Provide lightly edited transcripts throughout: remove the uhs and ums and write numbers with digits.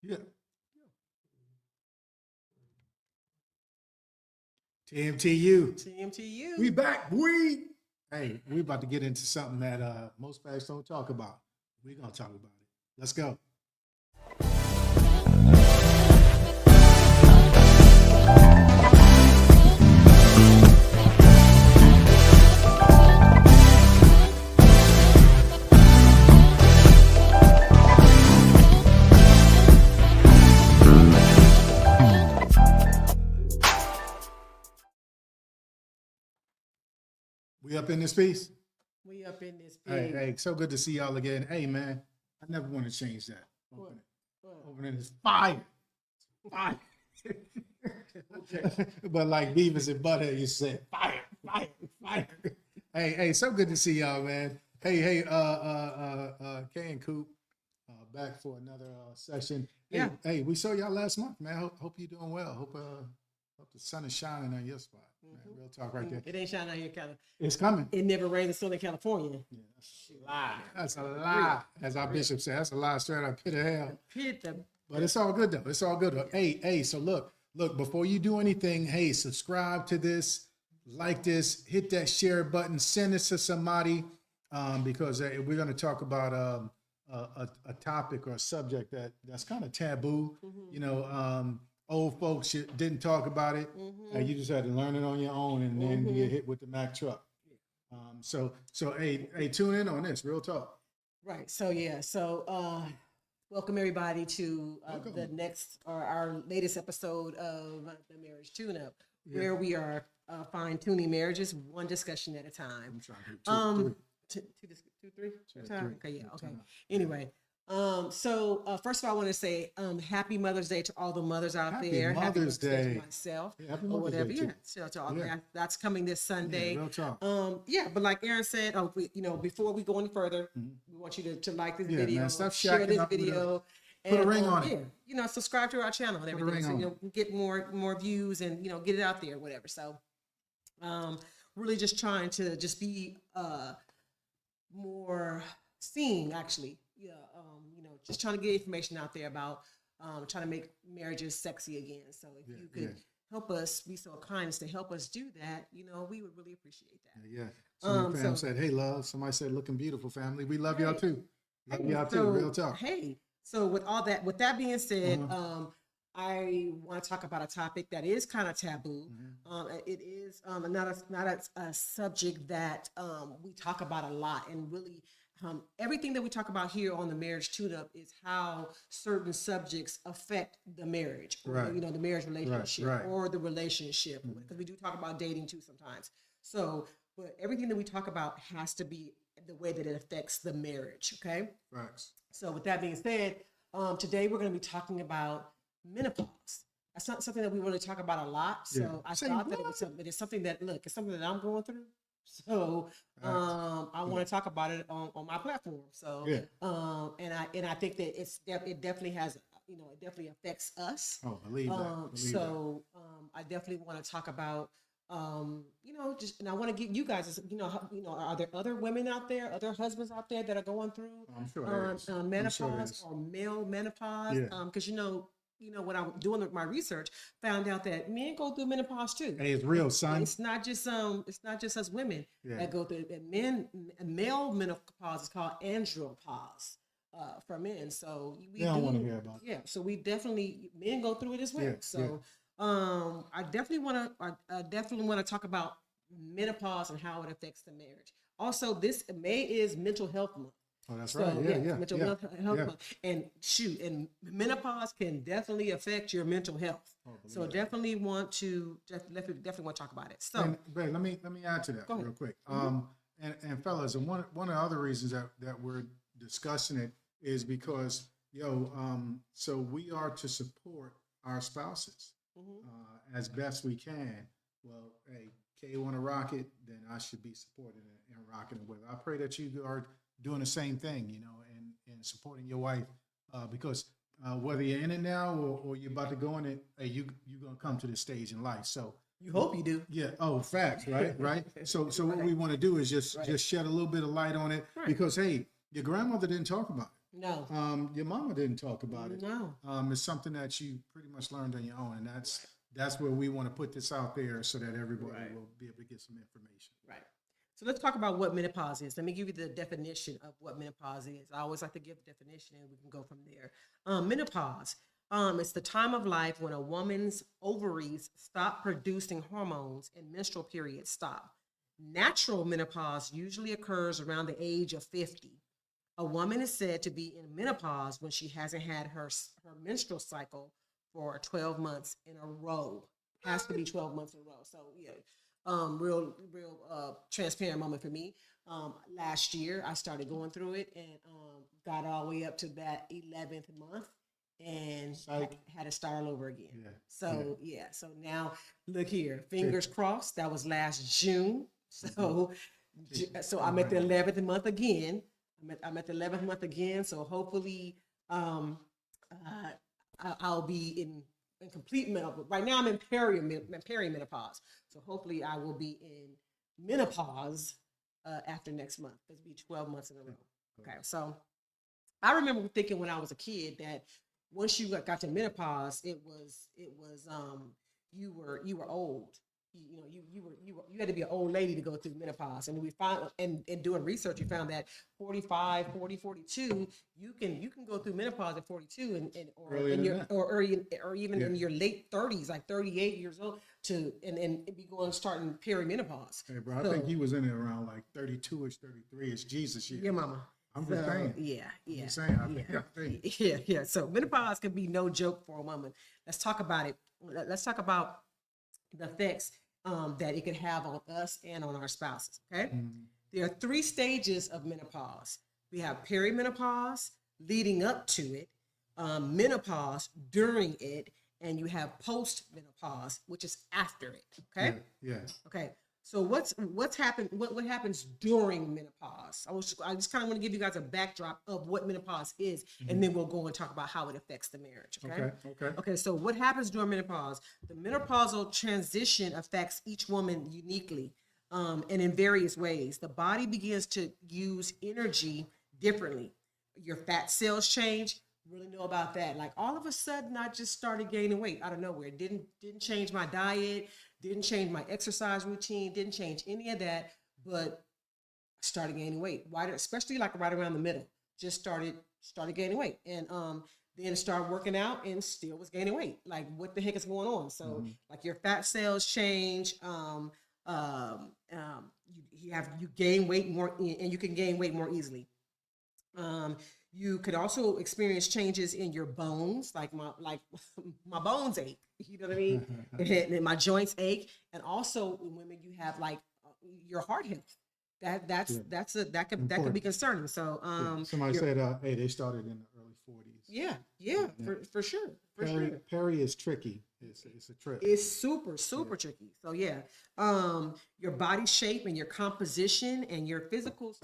Yeah. TMTU. TMTU. We back. We. Hey, we about to get into something that most folks don't talk about. We're gonna talk about it. Let's go. We up in this piece? We up in this Hey, big. hey, so good to see y'all again. Hey, man, I never want to change that. What? Open it. What? Opening is fire. Fire. Okay. But like Beavis and Butthead, you said fire, fire, fire. Hey, so good to see y'all, man. Hey, Kay and Coop, back for another session. Hey, Yeah. hey, we saw y'all last month, man. Hope you're doing well. Hope the sun is shining on your spot. Man, real talk right there. It ain't shining out here, California. It's coming. It never rains in Southern California. Yeah, Lie. that's a lie. As our bishop said, that's a lie straight out pit of hell. Hit the. But it's all good though. It's all good. Hey, so look, before you do anything, hey, subscribe to this, like this, hit that share button, send this to somebody, because we're going to talk about a topic or a subject that's kind of taboo. You know, old folks didn't talk about it. You just had to learn it on your own, and then you get hit with the Mack truck. So hey, tune in on this. Real talk. Right. So yeah. So welcome everybody to the next or our latest episode of the Marriage Tune-Up, where we are fine tuning marriages one discussion at a time. I'm trying to hit Two, three. Two, Time? three. Okay. Yeah. Okay. Time. Anyway. So first of all, I want to say happy Mother's Day to all the mothers out Happy there. Mother's Day. to myself Yeah, happy or Mother's whatever. Day, too. Yeah. So to all Yeah. that's coming this Sunday. Yeah, real talk. Yeah, but like Aaron said, before we go any further, we want you to like this Yeah, video, man, stop share shacking this up with video, Put a ring on it. Yeah, subscribe to our channel and a everything, ring so on you get more views and get it out there, whatever. So, really just trying to just be more seen, actually. Yeah, just trying to get information out there about trying to make marriages sexy again. So if you could help us, be so kind as to help us do that, we would really appreciate that. Yeah. Some fam said, "Hey, love." Somebody said, "Looking beautiful, family. We love y'all too. Love y'all too." Real talk. Hey, so with that being said, I want to talk about a topic that is kind of taboo. It is not a subject that we talk about a lot, and really everything that we talk about here on the Marriage Tune-Up is how certain subjects affect the marriage, or, Right. the marriage relationship, right. or the relationship, because we do talk about dating too sometimes. So, but everything that we talk about has to be the way that it affects the marriage. Okay. Facts. So with that being said, today we're going to be talking about menopause. That's not something that we really talk about a lot. So Yeah. I Say thought that what? it's something that I'm going through. So I want to talk about it on my platform. So and I think that it definitely has it definitely affects us. Oh, believe that. I definitely want to talk about and I want to get you guys, are there other women out there, other husbands out there that are going through I'm sure there is. I'm sure there menopause is. or male menopause? Yeah. Because when I'm doing my research, found out that men go through menopause too. Hey, it's real, son. It's not just us women Yeah. that go through it. Male menopause is called andropause for men. So we They don't want to hear about it. yeah, so men go through it as well. Yeah, So I definitely want to talk about menopause and how it affects the marriage. Also, this May is Mental Health Month. Oh, that's So right. Yeah. mental health month. And menopause can definitely affect your mental health. So definitely want to talk about it. So And, babe, let me add to that real quick. And fellas, and one of the other reasons that we're discussing it is because so we are to support our spouses as best we can. Well, hey, Kay want to rock it, then I should be supporting it and rocking it with her. I pray that you are doing the same thing, and supporting your wife, because whether you're in it now or you're about to go in it, hey, you're gonna come to this stage in life. So you hope you do. yeah. Oh, facts. Right. So what we want to do is just shed a little bit of light on it, because hey, your grandmother didn't talk about No. Your mama didn't talk about it. No. It's something that you pretty much learned on your own, and that's where we want to put this out there so that everybody Right. will be able to get some information. Right. So let's talk about what menopause is. Let me give you the definition of what menopause is. I always like to give a definition and we can go from there. Menopause. It's the time of life when a woman's ovaries stop producing hormones and menstrual periods stop. Natural menopause usually occurs around the age of 50. A woman is said to be in menopause when she hasn't had her menstrual cycle for 12 months in a row. Has to be 12 months in a row. So yeah, real transparent moment for me. Last year I started going through it and got all the way up to that 11th month and had to start all over again. Yeah. So yeah, so now look here, fingers crossed. That was last June. So I'm at the 11th month again. I'm at the 11th month again. So hopefully I'll be in complete menopause. Right now I'm in perimenopause. So hopefully I will be in menopause after next month. It'll be 12 months in a row. Okay. So I remember thinking when I was a kid that once you got to menopause, it was you were old. You had to be an old lady to go through menopause. And we found, and doing research, you found that 45, 40, 42, you can go through menopause at 42 or even in your late 30s, like 38 years old, and be starting perimenopause. Hey, bro, I think he was in it around like 32ish, 33ish. Jesus year. Yeah, mama. I'm just saying. Yeah. I'm just saying. I think. Yeah. So menopause can be no joke for a woman. Let's talk about it. Let's talk about the effects that it could have on us and on our spouses. Okay. Mm-hmm. There are 3 stages of menopause. We have perimenopause, leading up to it, menopause, during it, and you have post-menopause, which is after it. Okay. Yeah. Okay. So what's happened? What happens during menopause? I just kind of want to give you guys a backdrop of what menopause is, and then we'll go and talk about how it affects the marriage. Okay. So what happens during menopause? The menopausal transition affects each woman uniquely, and in various ways. The body begins to use energy differently. Your fat cells change. Really know about that. Like all of a sudden, I just started gaining weight out of nowhere. Didn't change my diet. Didn't change my exercise routine, didn't change any of that, but I started gaining weight. Why? Especially like right around the middle, just started gaining weight, and then started working out and still was gaining weight. Like what the heck is going on? So like your fat cells change, you gain weight more, and you can gain weight more easily. You could also experience changes in your bones, like my bones ache. You know what I mean? And my joints ache, and also in women you have like your heart health. That could be concerning. So somebody said, hey, they started in the early 40s. Yeah. For sure. Peri is tricky. It's a trip. It's super tricky. So yeah, your body shape and your composition and your physical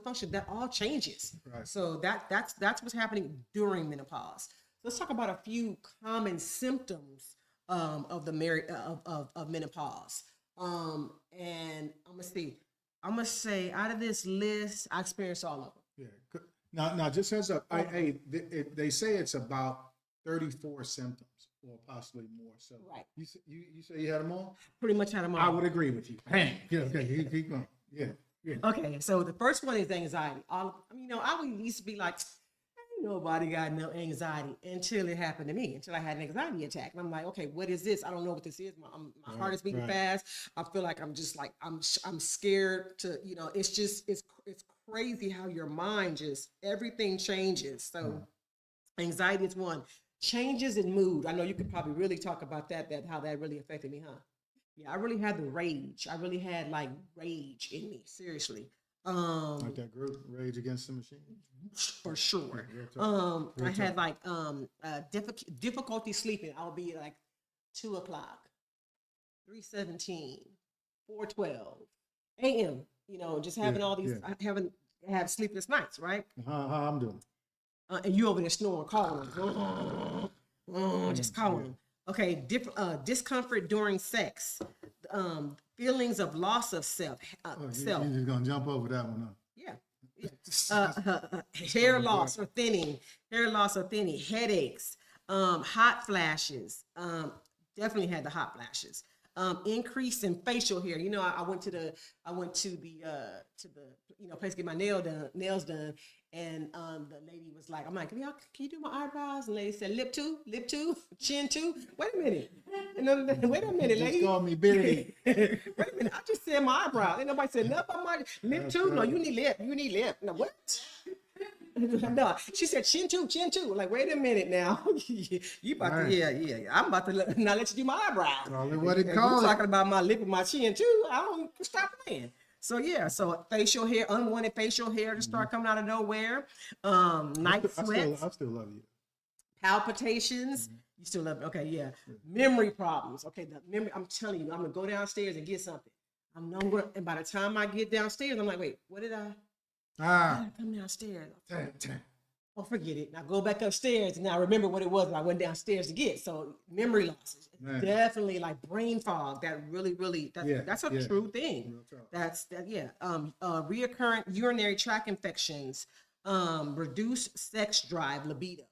function, that all changes. Right. So that's what's happening during menopause. Let's talk about a few common symptoms of menopause. And I'm gonna say out of this list, I experienced all of them. Yeah. Now, just heads up. They say it's about 34 symptoms, or possibly more. So, right. You say you had them all? Pretty much had them all. I would agree with you. Bang. Yeah. Okay. Keep going. Yeah. Okay. So the first one is anxiety. I used to be like, nobody got no anxiety until it happened to me, until I had an anxiety attack. And I'm like, okay, what is this? I don't know what this is. My heart is beating fast. I feel like I'm just like, I'm scared to, it's crazy how your mind everything changes. So anxiety is one. Changes in mood. I know you could probably really talk about how that really affected me, huh? Yeah, I really had the rage. I really had like rage in me, seriously. Like that group, Rage Against the Machine? For sure. I had like difficulty sleeping. I would be like 2 o'clock, 3:17, 4:12 a.m. Just having all these, have sleepless nights, right? How I'm doing? And you over there snoring, calling them, just calling them. Okay, discomfort during sex, feelings of loss of self. You're just gonna jump over that one, huh? Yeah. hair loss or thinning, headaches, hot flashes. Definitely had the hot flashes. Increase in facial hair. You know, I went to the place to get my nails done, and the lady was like, I'm like, can you do my eyebrows? And the lady said, lip too, chin too. Wait a minute. Wait a minute, lady. Just call me Billy. Wait a minute. I just said my eyebrows. Ain't nobody said nothing about my lip too. No, you need lip. No, what? No, she said chin too. Like, wait a minute now. You about to, yeah. I'm about to not let you do my eyebrows. Call it what it You called. talking about my lip and my chin too. I don't stop playing. So yeah, so facial hair, unwanted facial hair to start coming out of nowhere. Night sweats, I still love you. palpitations. You still love it. Okay, yeah. Memory problems. Okay, the memory. I'm telling you, I'm gonna go downstairs and get something. And by the time I get downstairs, I'm like, wait, what did I? I come downstairs. Oh, forget it. Now go back upstairs and now remember what it was when I went downstairs to get. So memory losses, definitely like brain fog. That really, that's a true thing. Reoccurrent urinary tract infections, reduced sex drive, libido.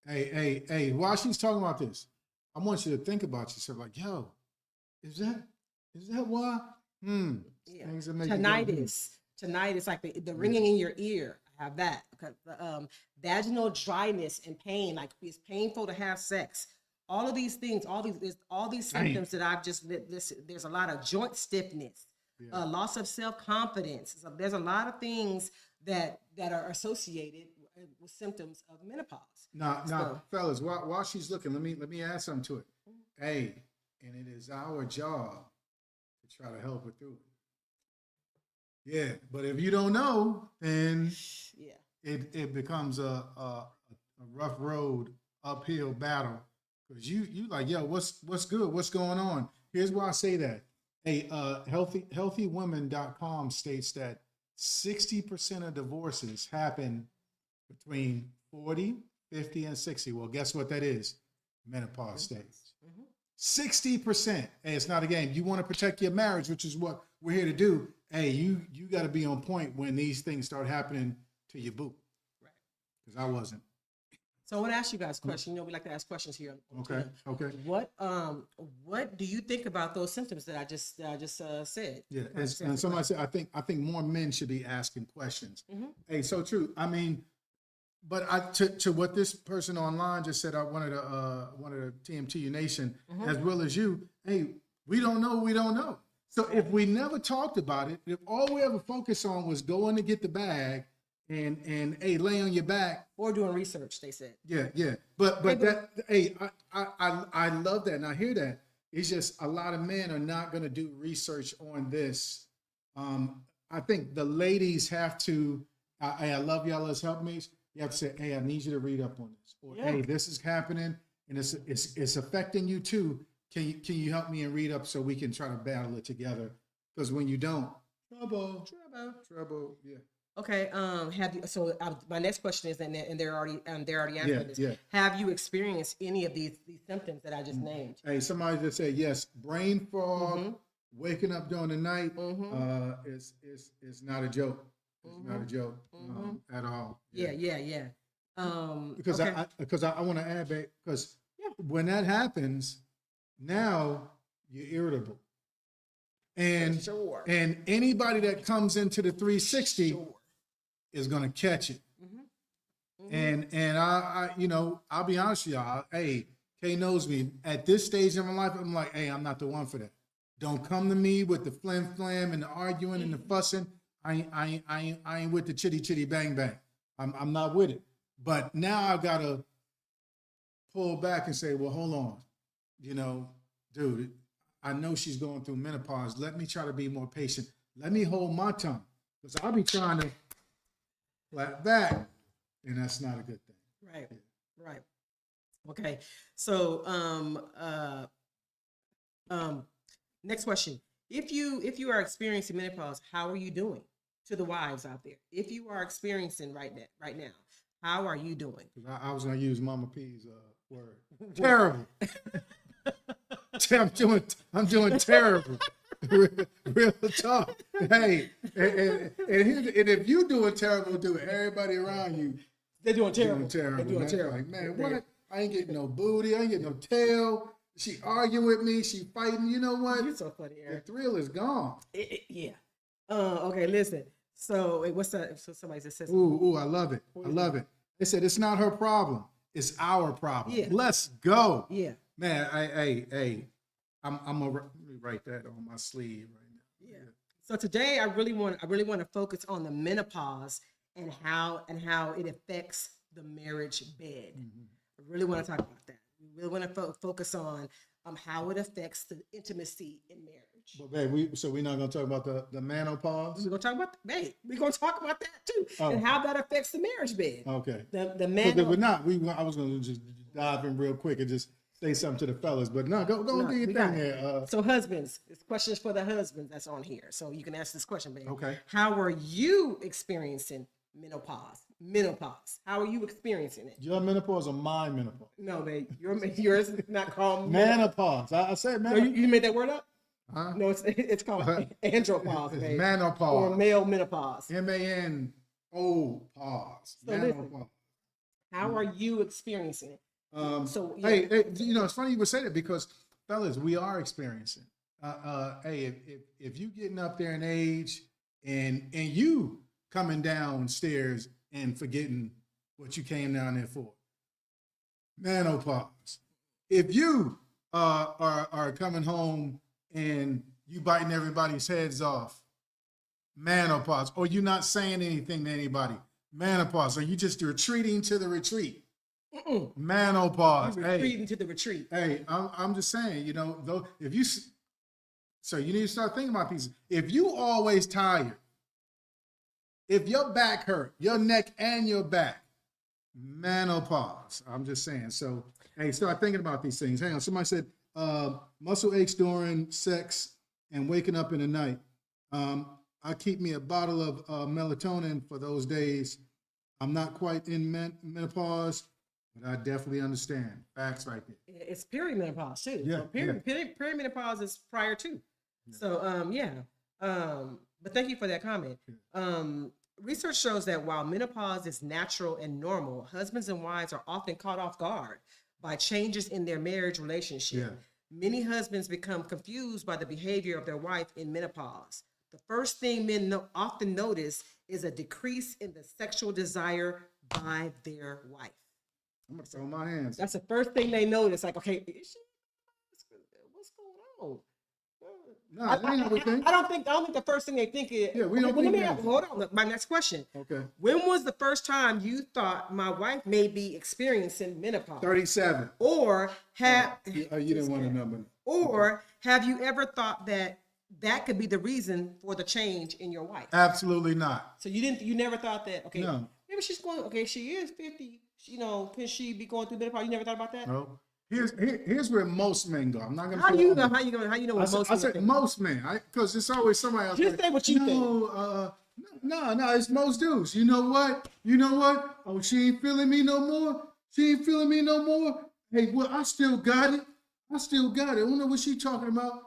Hey, while she's talking about this, I want you to think about yourself like, yo, is that why? Yeah. Things that make Tinnitus, like the ringing in your ear. I have that. Okay. Vaginal dryness and pain, like it's painful to have sex. All of these things, all these symptoms that I've just listed. There's a lot of joint stiffness, loss of self-confidence. So there's a lot of things that are associated with symptoms of menopause. Now, fellas, while she's looking, let me add something to it. Hey, and it is our job to try to help her through it. Yeah, but if you don't know, then it becomes a rough road, uphill battle. Because you like, yo, what's good? What's going on? Here's why I say that. Hey, healthywomen.com states that 60% of divorces happen between 40, 50, and 60. Well, guess what that is? Menopause stage. 60%. Hey, it's not a game. You want to protect your marriage, which is what we're here to do. Hey, you got to be on point when these things start happening to your boo. Right. Because I wasn't. So I want to ask you guys a question. You know, we like to ask questions here. Okay. What do you think about those symptoms that I just said? Yeah, and somebody said I think more men should be asking questions. Hey, so true. I mean, but to what this person online just said, I wanted a TMTU Nation as well as you. Hey, we don't know. So if we never talked about it, if all we ever focused on was going to get the bag and hey, lay on your back or doing research, they said. Yeah. But I love that and I hear that. It's just a lot of men are not going to do research on this. I think the ladies have to. I love y'all as helpmates. You have to say, hey, I need you to read up on this, or hey, this is happening and it's affecting you too. Can you help me and read up so we can try to battle it together? Because when you don't, trouble. Yeah. Okay. Have you? So my next question is, and they're already answering this. Yeah. Have you experienced any of these symptoms that I just named? Hey, somebody just said yes. Brain fog, waking up during the night, is not a joke. It's not a joke at all. Yeah. Because I want to add, because when that happens, now you're irritable, and anybody that comes into the 360 is going to catch it. And I I'll be honest with y'all. Hey, Kay knows me. At this stage of my life, I'm like, hey, I'm not the one for that. Don't come to me with the flim and the arguing and the fussing. I ain't with the chitty bang bang. I'm not with it. But now I gotta pull back and say, well, hold on. Dude, I know she's going through menopause. Let me try to be more patient. Let me hold my tongue. Because I'll be trying to flat back. And that's not a good thing. Right. Okay. So next question. If you are experiencing menopause, how are you doing? To the wives out there, if you are experiencing right now, how are you doing? I was going to use Mama P's word. Terrible. I'm doing terrible. real talk. Hey, and if you doing terrible, do it. Everybody around you They're doing terrible. doing terrible. They're doing man. terrible. Like, man, what? I ain't getting no booty. I ain't getting no tail. She arguing with me. She fighting. You know what? You're so funny, The Eric. thrill is gone. Yeah. Okay, listen. So, wait, what's that? So somebody just says, Ooh, I love it. I love it. They said it's not her problem. It's our problem. Yeah. Let's go. yeah. Man, I'm gonna let me write that on my sleeve right now. Yeah. So today I really want to focus on the menopause and how it affects the marriage bed. I really want to talk about that. We really want to focus on how it affects the intimacy in marriage. But babe, we're not gonna talk about the menopause. We're gonna talk about we're gonna talk about that too, Oh. and how that affects the marriage bed. Okay. The But we're man. not. I was gonna just dive in real quick and just say something to the fellas, but no, go No, and do your we got thing it. here. So husbands, this question is for the husbands that's on here. So you can ask this question, baby. Okay. How are you experiencing menopause? Menopause. How are you experiencing it? Your menopause or my menopause? No, babe. Yours is not called Menopause. I said No, menopause. you made that word up? Huh? No, it's called andropause, It's babe. Or menopause. male menopause. MANO pause. So listen. Menopause. How are you experiencing it? So, yeah. Hey, it's funny you would say that because, fellas, we are experiencing. Hey, if you getting up there in age and you coming downstairs and forgetting what you came down there for, menopause. If you are coming home and you biting everybody's heads off, menopause. Or you not saying anything to anybody, menopause. Or you just retreating to the retreat. Menopause. You're retreating to the retreat. Hey, I'm just saying, though, so you need to start thinking about these. If you always tired, if your back hurt, your neck and your back, menopause. I'm just saying. So, hey, start thinking about these things. Hang on. Somebody said muscle aches during sex and waking up in the night. I keep me a bottle of melatonin for those days. I'm not quite in menopause, but I definitely understand. Facts right there. It's perimenopause too. Yeah, So perimenopause is prior to. Yeah. So but thank you for that comment. Research shows that while menopause is natural and normal, husbands and wives are often caught off guard by changes in their marriage relationship. Yeah. Many husbands become confused by the behavior of their wife in menopause. The first thing men often notice is a decrease in the sexual desire by their wife. I'm gonna throw my hands. That's the first thing they notice. Like, okay, what's going on? No, that ain't everything. I don't think the first thing they think is. Yeah, we don't Well, think let me that. hold on. My next question. Okay. When was the first time you thought my wife may be experiencing menopause? 37. Or have You didn't want a number. Or have you ever thought that could be the reason for the change in your wife? Absolutely not. So you never thought that, okay, No. maybe she's going, okay, she is 50, can she be going through menopause? You never thought about that? No. Here's where most men go. I'm not gonna. How put you all know? men. How you know? What most I said think? most men, because it's always somebody else. Just say what you think. No, it's most dudes. You know what? Oh, she ain't feeling me no more. Hey, well, I still got it. I don't know what she talking about.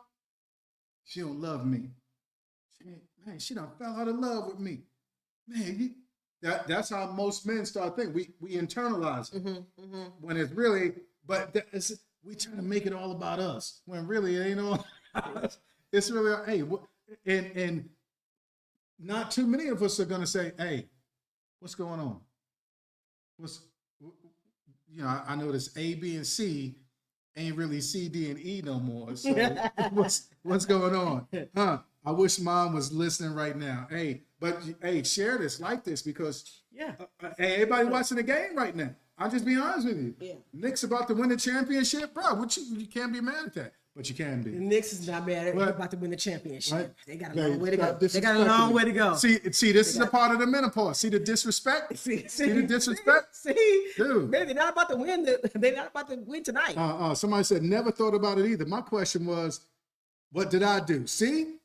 She don't love me. She done fell out of love with me. Man, that's how most men start thinking. We internalize it when it's really, but we try to make it all about us when really it ain't all. It's really, hey, and not too many of us are gonna say, hey, what's going on? I notice A, B, and C ain't really C, D, and E no more. So what's going on? Huh? I wish mom was listening right now. Hey, but hey, share this, like this, because hey, everybody watching the game right now. I'll just be honest with you. Yeah. Knicks about to win the championship, bro. You can't be mad at that, but you can be. The Knicks is not bad. They're about to win the championship. Right. They got a long way to go. See, this is a part of the menopause. See the disrespect? See the disrespect? See, Dude. man, they're not about to win. They're not about to win tonight. Somebody said, never thought about it either. My question was, what did I do? See?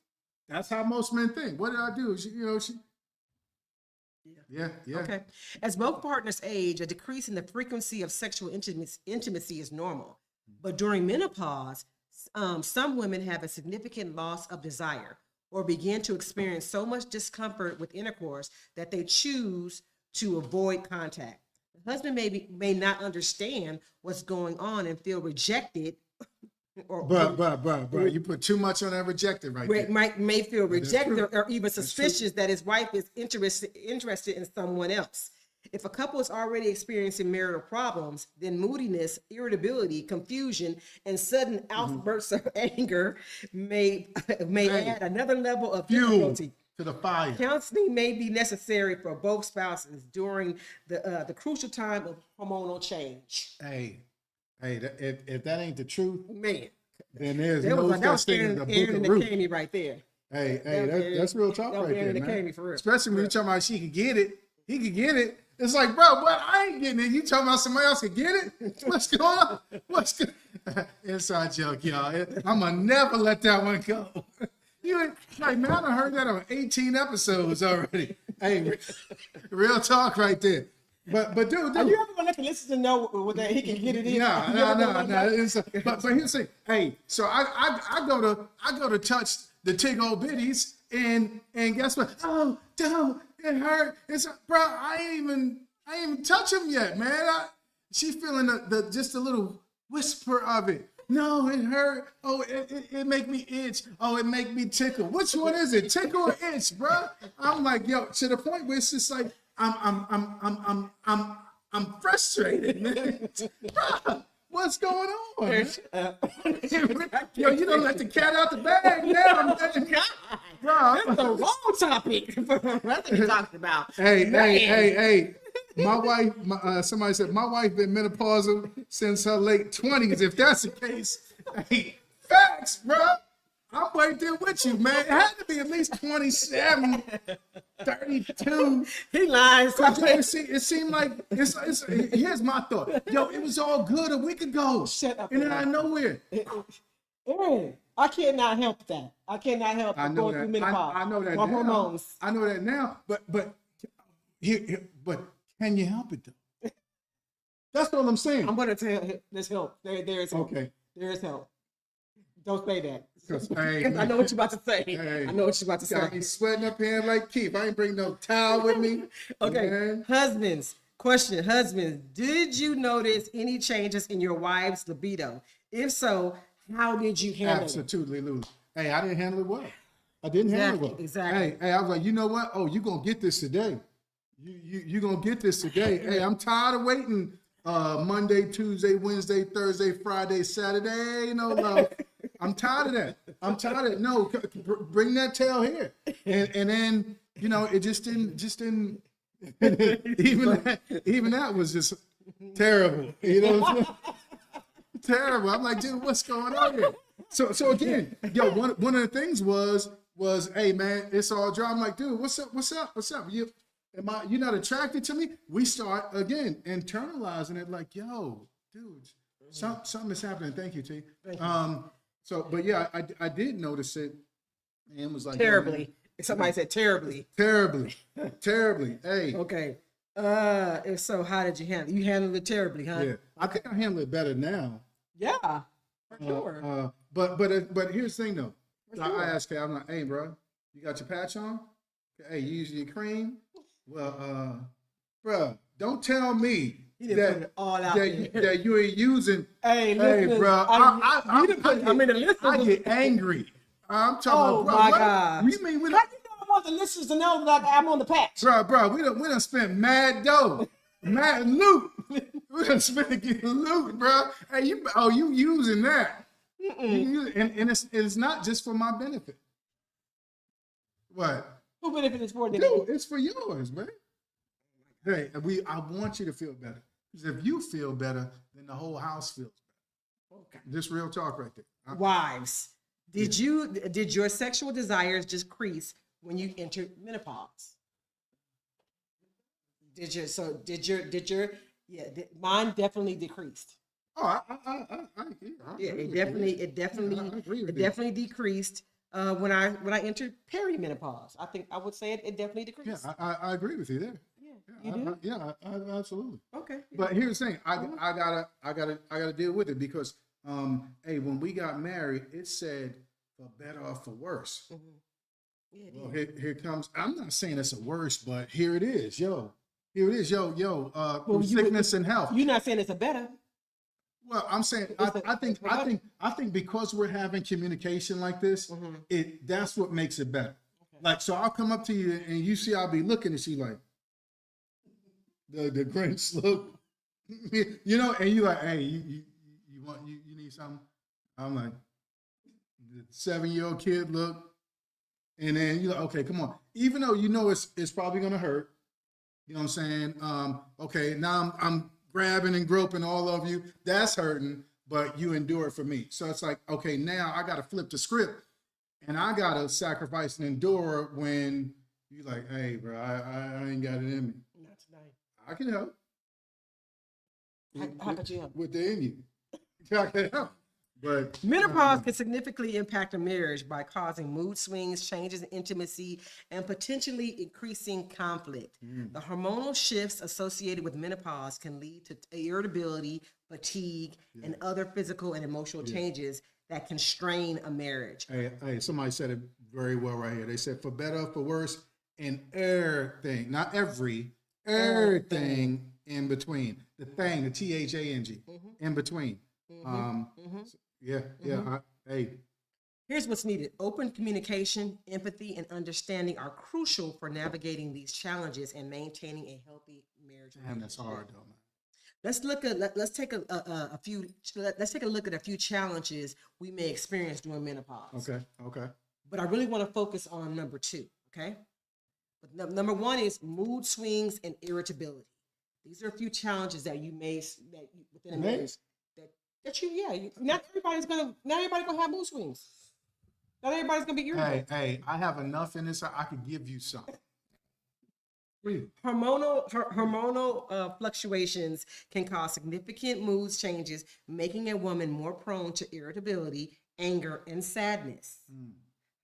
That's how most men think. What did I do? Yeah. Okay. As both partners age, a decrease in the frequency of sexual intimacy is normal. But during menopause, Some women have a significant loss of desire or begin to experience so much discomfort with intercourse that they choose to avoid contact. The husband may not understand what's going on and feel rejected, or You put too much on that rejected right there. may feel rejected true. or even suspicious that his wife is interested in someone else. If a couple is already experiencing marital problems, then moodiness, irritability, confusion, and sudden outbursts of anger may add another level of Fuel difficulty. to the fire. Counseling may be necessary for both spouses during the crucial time of hormonal change. Hey, if that ain't the truth, Man, then there's that no was such thing as a book Aaron of the Ruth. candy right there. That's real talk that was right there, Aaron the man. candy for real. Especially when you're talking about she could get it, he could get it. It's like, bro, what? I ain't getting it. You talking about somebody else could get it? What's going on? What's good? Inside joke, y'all. I'm gonna never let that one go. You ain't, like, man, I done heard that on 18 episodes already. Hey, real talk right there. But dude, Are you ever gonna let the listener know that he can get it in? No. But here's the thing. Hey, so I go to touch the tig old bitties, and guess what? Oh, dude, it hurt. It's, bro, I ain't even touch him yet, man. She feeling the just a little whisper of it. No, it hurt. Oh, it make me itch. Oh, it make me tickle. Which one is it? Tickle or itch, bro? I'm like, yo, to the point where it's just like I'm frustrated, man. Bro, what's going on? Man? Yo, you don't let the cat out the bag now, man. Bro, That's the wrong topic for us to be talking about. Hey. My wife, somebody said, my wife been menopausal since her late 20s. If that's the case, hey, facts, bro. I'm right there with you, man. It had to be at least 27, 32. He lies. It seemed like, here's my thought. Yo, it was all good a week ago. Shut up. And then out of nowhere. Aaron, I cannot help that. I cannot help I going know through that. menopause. I know that My now. hormones. I know that now. But can you help it though? That's what I'm saying. I'm gonna tell there's help. There is help. Okay. There is help. Don't say that. Hey, I know what you're about to say. Hey. I know what you're about to Got me say. sweating up here like Keith. I ain't bring no towel with me. Okay. Man. Husbands, did you notice any changes in your wife's libido? If so, how did you handle it? Absolutely, Lou. Hey, I didn't handle it well. I didn't handle it well. Exactly. Hey, I was like, you know what? Oh, you gonna get this today. You gonna get this today. Hey, I'm tired of waiting. Monday, Tuesday, Wednesday, Thursday, Friday, Saturday. No love. I'm tired of that. No, bring that tail here. And then, you know, it just didn't. even that was just terrible. You know what I'm saying? Terrible. I'm like, dude, what's going on here? So again, yo, one of the things was, hey man, it's all dry. I'm like, dude, what's up? You're not attracted to me? We start again internalizing it like, yo, dude, something is happening. Thank you, T. So, but yeah, I did notice it, and was like Terribly. Man, Somebody said terribly. terribly. Hey, Okay. If so, how did you handle it? You handled it terribly, huh? yeah, I think I handle it better now. Yeah, for sure. But here's the thing though. For I sure. asked her, I'm like, hey, bro, you got your patch on? Hey, you using your cream? Well, bro, don't tell me He didn't put it all out there. that you ain't using. Hey, Hey, listen, bro, you didn't put, I mean, the listeners. I get angry. I'm talking Oh, about, bro, my what? God. You mean we How don't, you don't want the listeners to know that I'm on the patch? bro, we done spent mad dough, mad loot. We done spent getting loot, bro. Hey, you using that. And it's not just for my benefit. What? Who benefit is for them? Dude, it's for yours, man. Hey, I want you to feel better. Because if you feel better, then the whole house feels better. Okay. Just real talk right there. Wives, did your sexual desires decrease when you entered menopause? Mine definitely decreased. Oh, It definitely decreased when I entered perimenopause. I would say it definitely decreased. Yeah, I agree with you there. You do? I absolutely. Okay. But here's the thing, I gotta deal with it because hey, when we got married, it said for better or for worse. Yeah, it Well, is. here comes. I'm not saying it's a worse, but here it is, yo. Here it is, yo. Through you sickness and health. you're not saying it's a better. Well, I'm saying It's a, it's for better. I think because we're having communication like this, that's what makes it better. Like, so I'll come up to you and you see I'll be looking at you like the Grinch look, you know, and you like, hey, you want you need something? I'm like the 7-year-old kid look, and then you're like, okay, come on. Even though you know it's probably gonna hurt, you know what I'm saying? Okay, now I'm grabbing and groping all of you. That's hurting, but you endure it for me. So it's like, okay, now I got to flip the script, and I got to sacrifice and endure when you like, hey, bro, I ain't got it in me. Not tonight. I can help. How could you help? Within you. I can help. But Menopause can significantly impact a marriage by causing mood swings, changes in intimacy, and potentially increasing conflict. The hormonal shifts associated with menopause can lead to irritability, fatigue, and other physical and emotional changes that can strain a marriage. Hey, somebody said it very well right here. They said for better, for worse, and everything, not everything in between. The thing, the THANG, in between. Hey. Here's what's needed. Open communication, empathy, and understanding are crucial for navigating these challenges and maintaining a healthy marriage. Damn, that's hard though, man. Let's take a look at a few challenges we may experience during menopause. Okay. But I really want to focus on number 2. Okay. But number 1 is mood swings and irritability. These are a few challenges that within a marriage not everybody's gonna have mood swings. Not everybody's gonna be irritable. Hey, I have enough in this. I could give you some. Hormonal fluctuations can cause significant mood changes, making a woman more prone to irritability, anger, and sadness.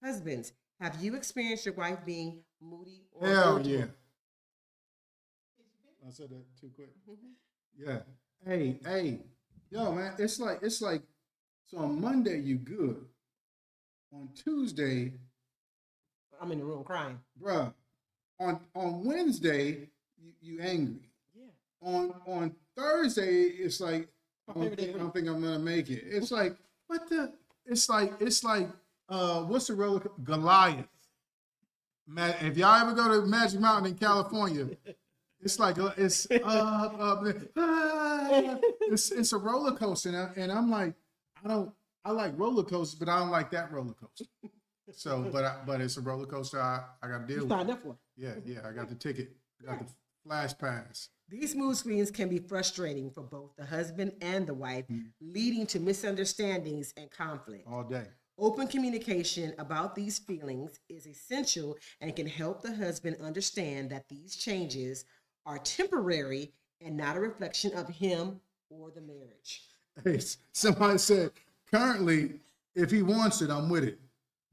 Husbands, have you experienced your wife being moody or Hell irritable? yeah. I said that too quick. Yeah. Hey, yo, man, it's like so on Monday you good. On Tuesday, I'm in the room crying. bruh. On Wednesday, you angry. Yeah. On Thursday, it's like I don't think I'm gonna make it. It's like it's like what's the roller Goliath. If y'all ever go to Magic Mountain in California, it's like it's it's a roller coaster, and I'm like, I like roller coasters, but I don't like that roller coaster. So, but it's a roller coaster I got to deal with. Signed up for. Yeah, I got the ticket, I got the flash pass. These mood swings can be frustrating for both the husband and the wife, leading to misunderstandings and conflict. All day. Open communication about these feelings is essential and can help the husband understand that these changes are temporary and not a reflection of him or the marriage. Hey, somebody said, currently, if he wants it, I'm with it.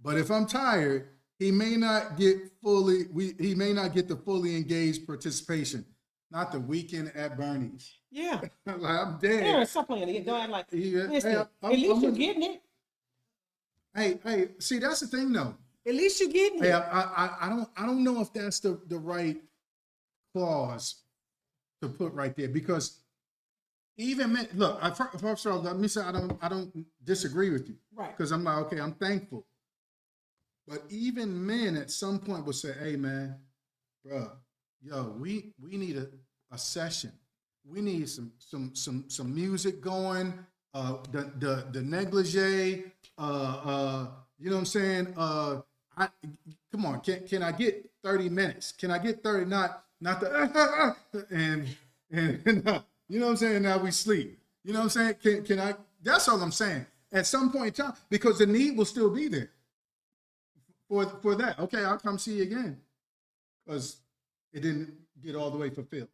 But if I'm tired, he may not get the fully engaged participation. Not the weekend at Bernie's. Yeah. Like, I'm dead. Aaron, stop playing it. Don't act like listen, Hey, at least you're getting it. Hey, see, that's the thing though. At least you're getting Hey, it. I don't know if that's the right clause to put right there, because even men, look, first of all, let me say I don't disagree with you. Right. Because I'm like, okay, I'm thankful. But even men at some point will say, hey man, bro, yo, we need a session. We need some music going, the negligee, you know what I'm saying? Come on, can I get 30 minutes? Can I get 30? Not the and you know what I'm saying? Now we sleep. You know what I'm saying? Can I? That's all I'm saying. At some point in time, because the need will still be there for that. Okay, I'll come see you again, because it didn't get all the way fulfilled.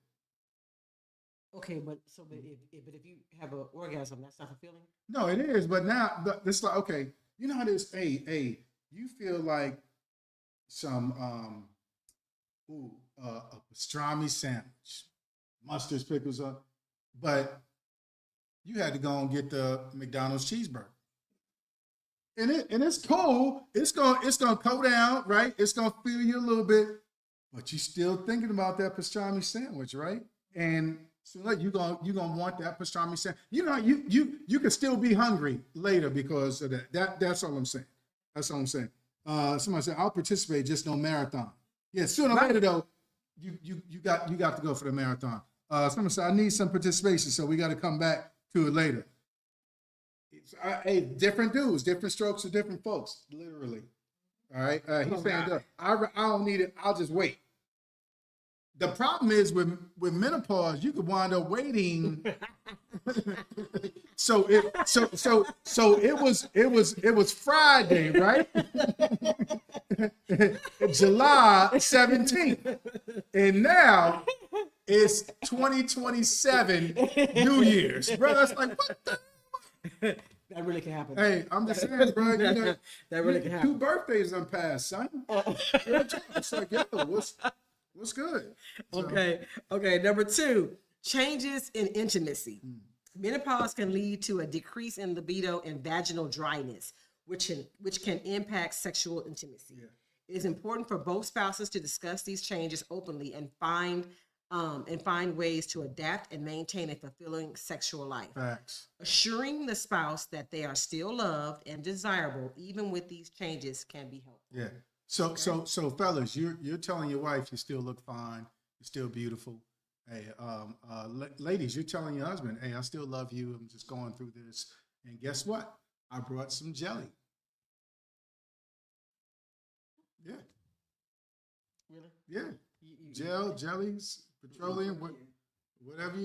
Okay, but if you have an orgasm, that's not fulfilling. No, it is. But now it's like, okay, you know how this? Hey, you feel like some a pastrami sandwich, mustard, pickles up, but you had to go and get the McDonald's cheeseburger. And it's cool. It's gonna go down, right? It's gonna fill you a little bit, but you still thinking about that pastrami sandwich, right? And so like you gonna want that pastrami sandwich. You know, you can still be hungry later because of that. That's all I'm saying. That's all I'm saying. Somebody said I'll participate, just no marathon. Yeah, sooner or later though, you got to go for the marathon. Someone said I need some participation, so we got to come back to it later. Hey, different dudes, different strokes for different folks, literally. All right. He's saying, I don't need it. I'll just wait. The problem is with menopause, you could wind up waiting. so it was Friday, right? July 17th. And now it's 2027 New Year's. Bro, that's like, what the? That really can happen. Hey, I'm just saying, bro. You know, that really can happen. 2 birthdays done passed, son. It's like, yo, what's good? So, Okay. Number 2, changes in intimacy. Menopause can lead to a decrease in libido and vaginal dryness, which can impact sexual intimacy. Yeah. It is important for both spouses to discuss these changes openly and find ways to adapt and maintain a fulfilling sexual life. Facts. Assuring the spouse that they are still loved and desirable, even with these changes, can be helpful. Yeah. So fellas, you're telling your wife you still look fine, you're still beautiful. Hey, ladies, you're telling your husband, hey, I still love you. I'm just going through this. And guess what? I brought some jelly. Yeah. Really? Yeah. Jellies, petroleum, whatever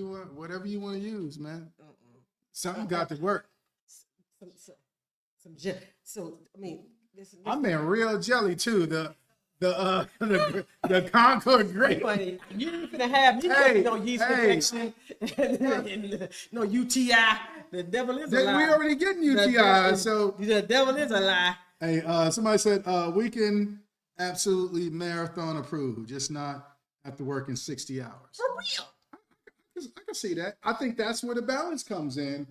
you want to use, man. Something got to work. So I mean, I mean real jelly too. The Concord grape. You ain't gonna have no yeast infection, no UTI. The devil is a lie. We already getting UTI, so the devil is a lie. Hey, somebody said we can absolutely marathon approve, just not have to work in 60 hours. For real. I can see that. I think that's where the balance comes in.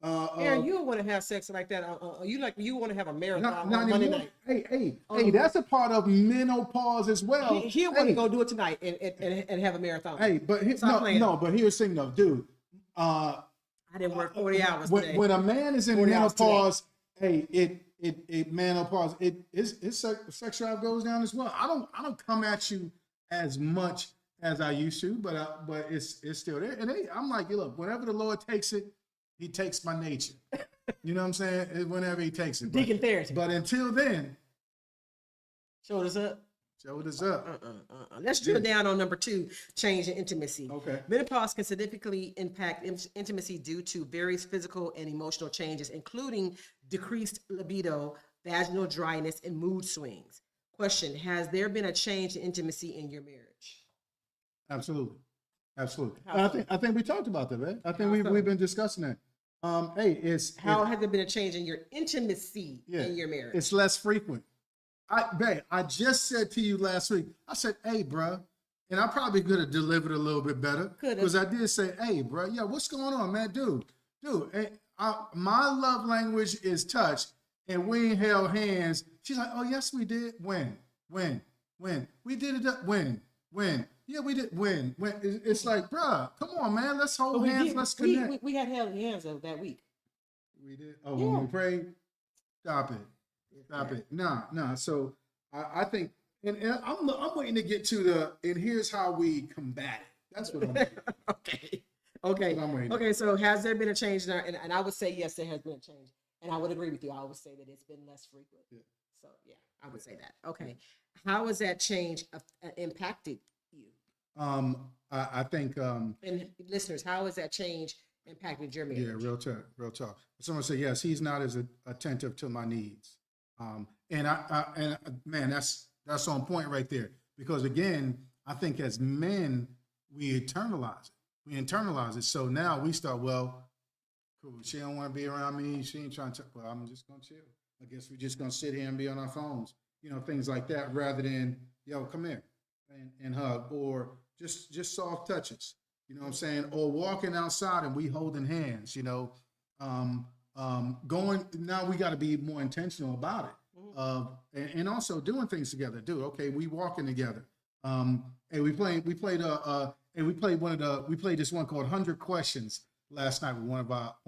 Aaron, you don't want to have sex like that. You want to have a marathon not on Monday anymore. night. Hey, that's a part of menopause as well. He'll want to go do it tonight and have a marathon. Hey, but but here's the thing though, dude. I didn't work 40 hours today. When a man is in menopause, menopause, his sex drive goes down as well. I don't come at you as much as I used to, but it's still there. And I'm like, look, whenever the Lord takes it, He takes my nature. You know what I'm saying? Whenever He takes it. Deacon therapy. But until then, shoulders up. Shoulders up. Let's drill down on number 2, change in intimacy. Okay. Menopause can significantly impact intimacy due to various physical and emotional changes, including decreased libido, vaginal dryness, and mood swings. Question: has there been a change in intimacy in your marriage? Absolutely. I think we talked about that, right? I think we've been discussing that. How has there been a change in your intimacy in your marriage? It's less frequent. I just said to you last week, I said, hey, bro, and I probably could have delivered a little bit better because I did say, hey, bro, yeah, what's going on, man? Dude, my love language is touch, and we ain't held hands. She's like, oh, yes, we did. When? We did it. When? Yeah, we did. When? It's like, bro, come on, man. Let's hold hands. Let's connect. We had held hands that week. We did. Oh, yeah. When we prayed? Stop it. Nah. So I think, and I'm waiting to get to and here's how we combat it. That's what I'm waiting. Okay. So has there been a change in and I would say, yes, there has been a change. And I would agree with you. I would say that it's been less frequent. Yeah. So yeah, I would say that. Okay. How has that change impacted you? I think, and listeners, how has that change impacted your marriage? Yeah, real talk. Someone said, yes, he's not as attentive to my needs. And man, that's on point right there. Because again, I think as men, we internalize it. So now we start, well, cool, she don't want to be around me. She ain't trying to, well, I'm just going to chill. I guess we're just going to sit here and be on our phones, things like that, rather than, yo, come here and hug, or just soft touches. You know what I'm saying? Or walking outside and we holding hands, you know. Going now, we got to be more intentional about it. And also doing things together. Dude, okay, we walking together. And we played this one called 100 Questions last night with one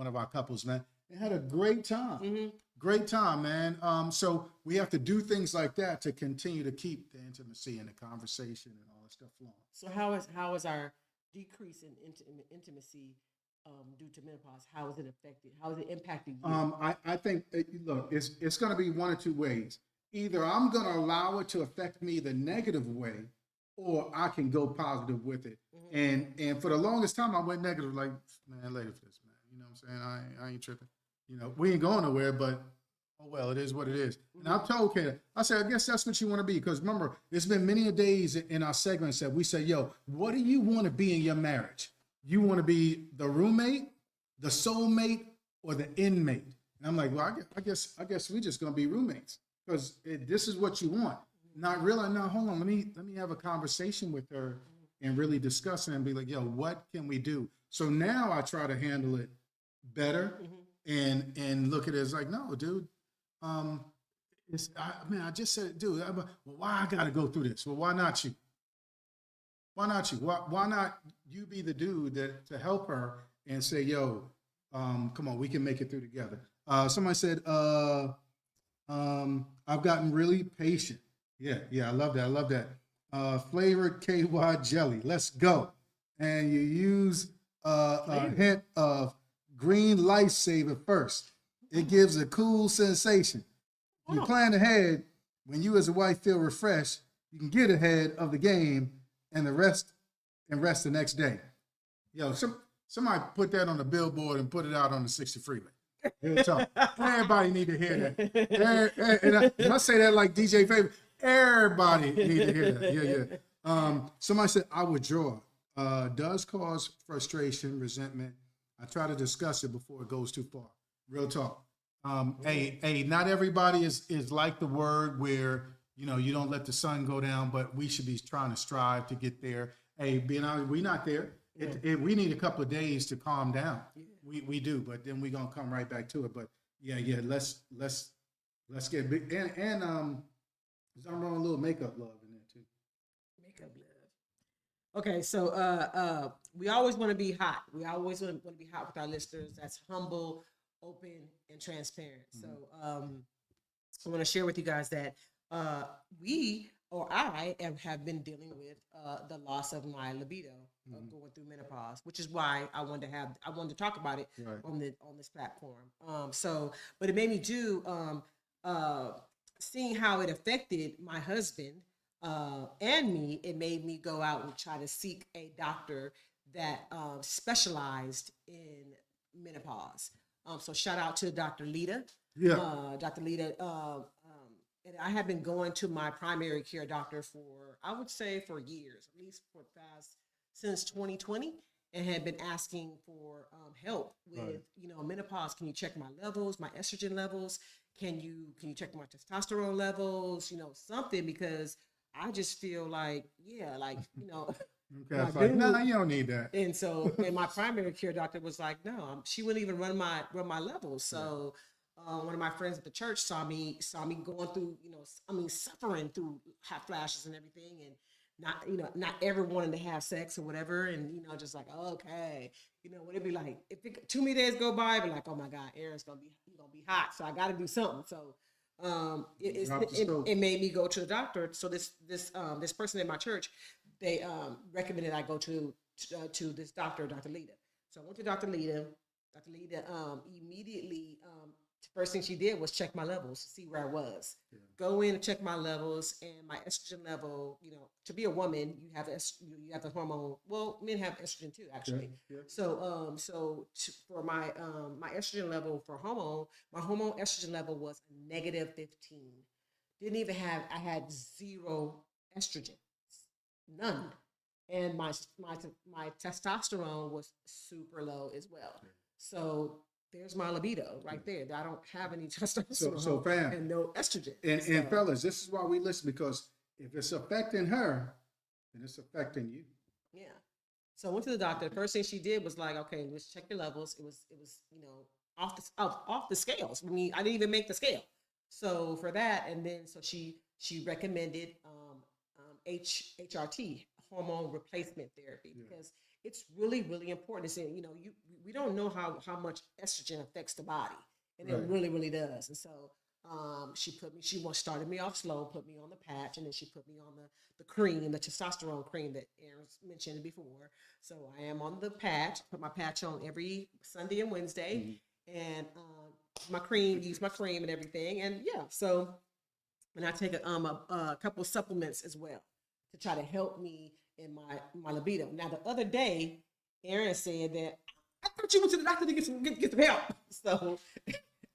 of our couples, man. They had a great time. Great time, man. So we have to do things like that to continue to keep the intimacy and the conversation and all that stuff flowing. So how is our decrease in intimacy due to menopause? How is it affected? How is it impacting you? I think look, it's going to be one or two ways. Either I'm going to allow it to affect me the negative way, or I can go positive with it. And for the longest time, I went negative, like, man, later for this, man. You know what I'm saying? I ain't tripping. You know, we ain't going nowhere, but oh well, it is what it is. And I told Kayla, I said, I guess that's what you want to be. Because remember, there's been many days in our segments that we say, yo, what do you want to be in your marriage? You want to be the roommate, the soulmate, or the inmate? And I'm like, well, I guess we're just gonna be roommates because this is what you want. Not really. No, hold on. Let me have a conversation with her and really discuss it and be like, yo, what can we do? So now I try to handle it better and look at it as like, no, dude. I just said, dude. Well, why I gotta go through this? Well, why not you? Why not you? Why not you be the dude to help her and say, yo, come on, we can make it through together. Somebody said, I've gotten really patient. Yeah, I love that. Flavored KY jelly. Let's go. And you use a hint of green lifesaver first. It gives a cool sensation. You plan ahead. When you as a wife feel refreshed, you can get ahead of the game and rest the next day. Yo, somebody put that on the billboard and put it out on the 60 freeway. Everybody need to hear that. And I say that like DJ Favorite. Everybody need to hear that. Yeah. Somebody said, I withdraw. Does cause frustration, resentment. I try to discuss it before it goes too far. Real talk. Hey, not everybody is like the word where, you know, you don't let the sun go down, but we should be trying to strive to get there. Hey, being honest, we're not there. We need a couple of days to calm down. Yeah. We do, but then we're gonna come right back to it. But yeah, let's get big and there's nothing wrong with a little makeup love in there too. Makeup love. Okay, so we always want to be hot. We always want to be hot with our listeners. That's humble, open, and transparent. So I want to share with you guys that I have been dealing with the loss of my libido going through menopause, which is why I wanted to talk about it on this platform. But it made me do seeing how it affected my husband and me. It made me go out and try to seek a doctor that specialized in menopause. So shout out to Dr. Lita. Yeah. Dr. Lita. And I have been going to my primary care doctor for years, at least since 2020, and had been asking for help with, menopause. Can you check my levels, my estrogen levels? Can you check my testosterone levels? Something, because I just feel like, Okay, no, you don't need that. And my primary care doctor was like, no, she wouldn't even run my levels. So one of my friends at the church saw me going through, suffering through hot flashes and everything, and not ever wanting to have sex or whatever, and just like, okay, what it'd be like if too many days go by, I'd be like, oh my God, Aaron's gonna be hot, so I got to do something. So it made me go to the doctor. So this person in my church, they recommended I go to this doctor, Dr. Lita. So I went to Dr. Lita. Dr. Lita immediately, first thing she did was check my levels to see where I was. Yeah. Go in and check my levels, and my estrogen level. To be a woman, you have the hormone. Well, men have estrogen too, actually. Yeah. So for my estrogen level for hormone, my hormone estrogen level was -15. Didn't even have. I had 0 estrogen, none, and my testosterone was super low as well. Yeah. So there's my libido right there. I don't have any testosterone and no estrogen. And fellas, this is why we listen, because if it's affecting her, then it's affecting you. Yeah. So I went to the doctor. The first thing she did was like, okay, let's check your levels. It was, off the scales. I mean, I didn't even make the scale. So for that, and then so she recommended HRT, hormone replacement therapy, because it's really, really important. It's in, we don't know how much estrogen affects the body, and it really, really does. And so she started me off slow, put me on the patch, and then she put me on the cream, the testosterone cream that Aaron's mentioned before. So I am on the patch, put my patch on every Sunday and Wednesday, and use my cream and everything. And so, and I take a couple of supplements as well to try to help me in my libido. Now, the other day, Aaron said that I thought you went to the doctor to get some help. So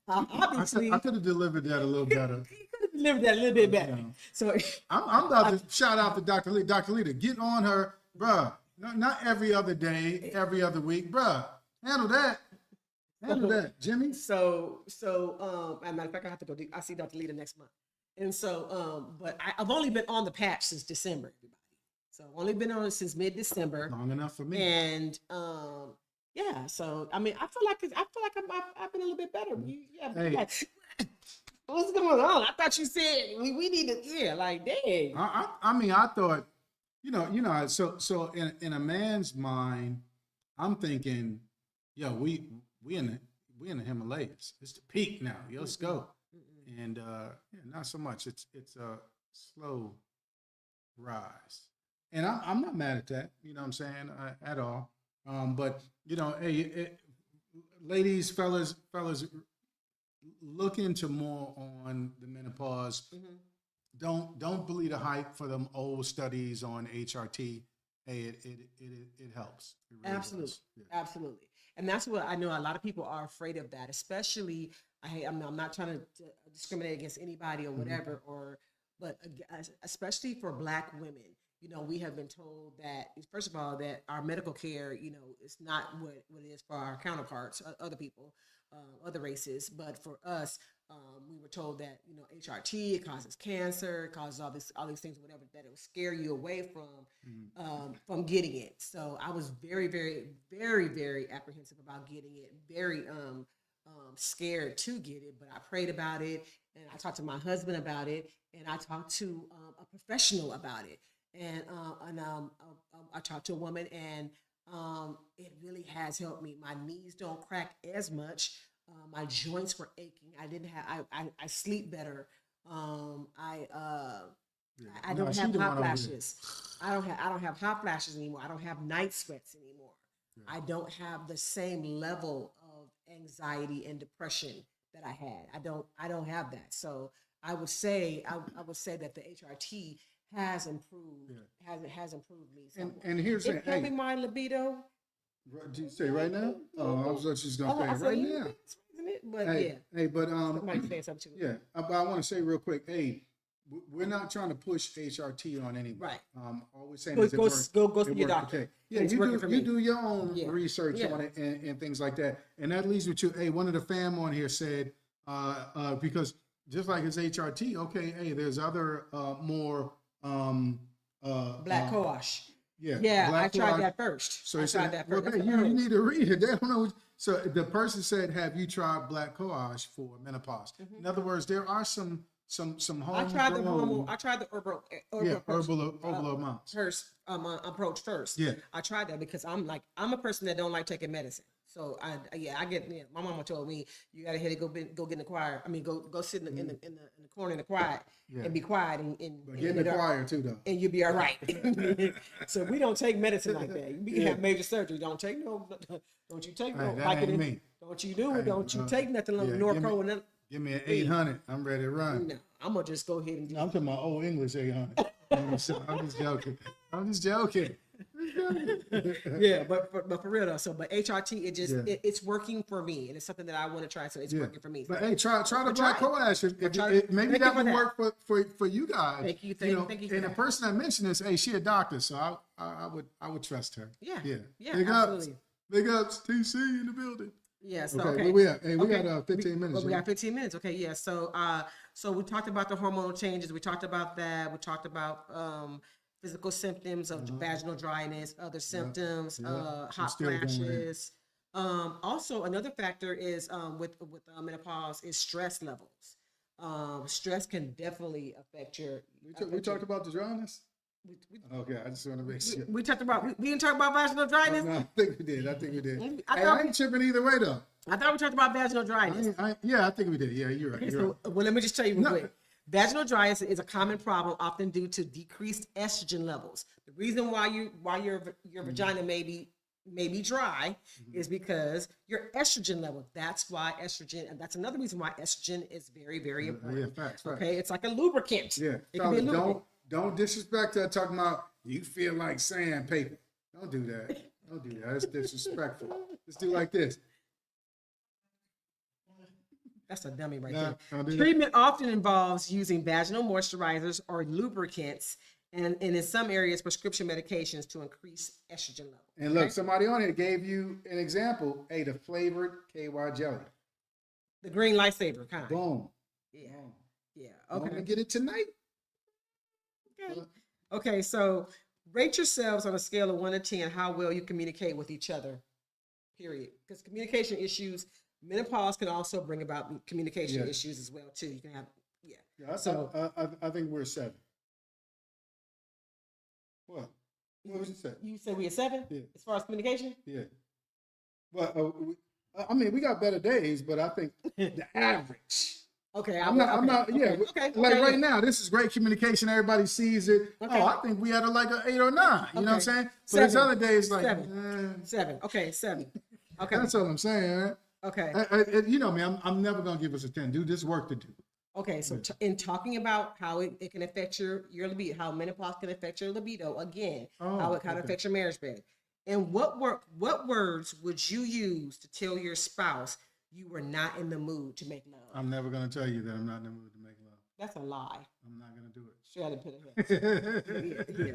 obviously, I could have delivered that a little better. He could have delivered that a little bit better. So I'm about to shout out to Dr. Lee. Dr. Lee, to get on her, bruh. Not every other day, every other week, bruh. Handle that. Handle that, Jimmy. So, as a matter of fact, I have to go. I see Dr. Lee next month, and so, but I've only been on the patch since December, everybody. So I've only been on it since mid-December. Long enough for me. And so I mean, I feel like I've been a little bit better. Hey. What's going on? I thought you said we need to, like, dang. I mean, I thought, so in a man's mind, I'm thinking, we in the Himalayas. It's the peak now. Let's go. And not so much. It's a slow rise. And I'm not mad at that, you know what I'm saying, at all. But, hey, ladies, fellas, look into more on the menopause. Don't believe the hype for them old studies on HRT. Hey, it helps. It really Absolutely. does. Absolutely. And that's what I know a lot of people are afraid of, that, especially, I'm not trying to discriminate against anybody or whatever, but especially for Black women. We have been told that, first of all, that our medical care, is not what it is for our counterparts, other people, other races. But for us, we were told that, HRT, it causes cancer, it causes all these things, whatever, that it will scare you away from getting it. So I was very, very, very, very apprehensive about getting it, very scared to get it, but I prayed about it, and I talked to my husband about it, and I talked to a professional about it. And I talked to a woman, and it really has helped me. My knees don't crack as much. My joints were aching. I sleep better. I don't have hot flashes. I don't have hot flashes anymore. I don't have night sweats anymore. Yeah. I don't have the same level of anxiety and depression that I had. I don't have that. So I would say that the HRT has improved. Has improved me. So and here's it's helping my libido. Did you say right now? I was just gonna say right now. But but somebody say something to it. But I want to say real quick, hey, we're not trying to push HRT on anybody. Right. All we're saying is go see your doctor. Okay. Yeah, you do your own research on it and things like that. And that leads me to, hey, one of the fam on here said, because just like it's HRT, okay, hey, there's other more Black coash. Yeah, I tried that first. So I tried that first. Well, you need to read it. They don't know. So the person said, "Have you tried black coash for menopause?" In other words, there are some home. I tried the hormone. I tried the herbal amounts. Approach first. Yeah, I tried that because I'm a person that don't like taking medicine. So I get. My mama told me you got to hit it. Go get in the choir. I mean, go sit in the corner in the quiet and be quiet and get in the choir too, though, and you'll be all right. So we don't take medicine like that. We can have major surgery. Don't take no. Don't you take no. Like it me. Don't you do it? Don't you take nothing like Norco and nothing. Give me an 800. I'm ready to run. No, I'm gonna just go ahead and. I'm talking about old English 800. I'm just joking. Yeah, but for real though. So, but HRT, it's working for me, and it's something that I want to try. So it's working for me. But hey, try the black coash. Maybe that would work for you guys. Thank you. Thank you. And the person I mentioned is, hey, she a doctor, so I would trust her. Yeah. Absolutely. Big ups, TC in the building. Yes. Okay. Where we at? Hey, we got 15 minutes. We got 15 minutes. Okay. Yeah. So we talked about the hormonal changes. We talked about that. We talked about physical symptoms of vaginal dryness, other symptoms, hot still going in. flashes. Also, another factor is with menopause is stress levels. Stress can definitely affect your. We talked about the dryness. Okay, I just want to make sure. We talked about we didn't talk about vaginal dryness. No, I think we did. I think we did. I Hey, thought I ain't tripping either way though. I thought we talked about vaginal dryness. Yeah, I think we did. Yeah, you're right. Okay, You're right. so, well, let me just tell you real No. quick. Vaginal dryness is a common problem, often due to decreased estrogen levels. The reason why your vagina may be dry is because your estrogen level. That's why estrogen, and that's another reason why estrogen is very, very important. Yeah, facts. Okay, it's like a lubricant. Yeah, It can be a fellas, lubricant. don't disrespect her talking about you feel like sandpaper. Don't do that. Don't do that. It's disrespectful. Let's do like this. That's a dummy right Nah, there. don't do that. Treatment often involves using vaginal moisturizers or lubricants, and in some areas, prescription medications to increase estrogen level. And look, somebody on here gave you an example. Hey, the flavored KY jelly. The green lightsaber kind. Boom. Yeah. Boom. Yeah. I'm gonna Okay. get it tonight. Okay. Okay. So rate yourselves on a scale of 1 to 10 how well you communicate with each other. Period. Because communication issues, menopause can also bring about communication Yeah. issues as well too. You can have Yeah, So- I think we're 7. What? What was you say? You said we at 7 Yeah. as far as communication. Yeah. Well, I mean, we got better days, but I think the average. Okay. I'm not. Yeah. Okay. Like okay. right now, this is great communication. Everybody sees it. Okay. Oh, I think we had like an 8 or 9. You know what I'm Okay. saying? But there's 7. other days like 7. 7. Okay. 7. Okay. that's all I'm saying. Right? Okay. You know me. I'm never gonna give us a 10. Dude, there's work to do. Okay, so in talking about how it can affect your libido, how menopause can affect your libido, again, how it kind of okay. affects your marriage bed. And what words would you use to tell your spouse you were not in the mood to make love? I'm never gonna tell you that I'm not in the mood to make love. That's a lie. I'm not gonna do Shut up, put it here. Yeah.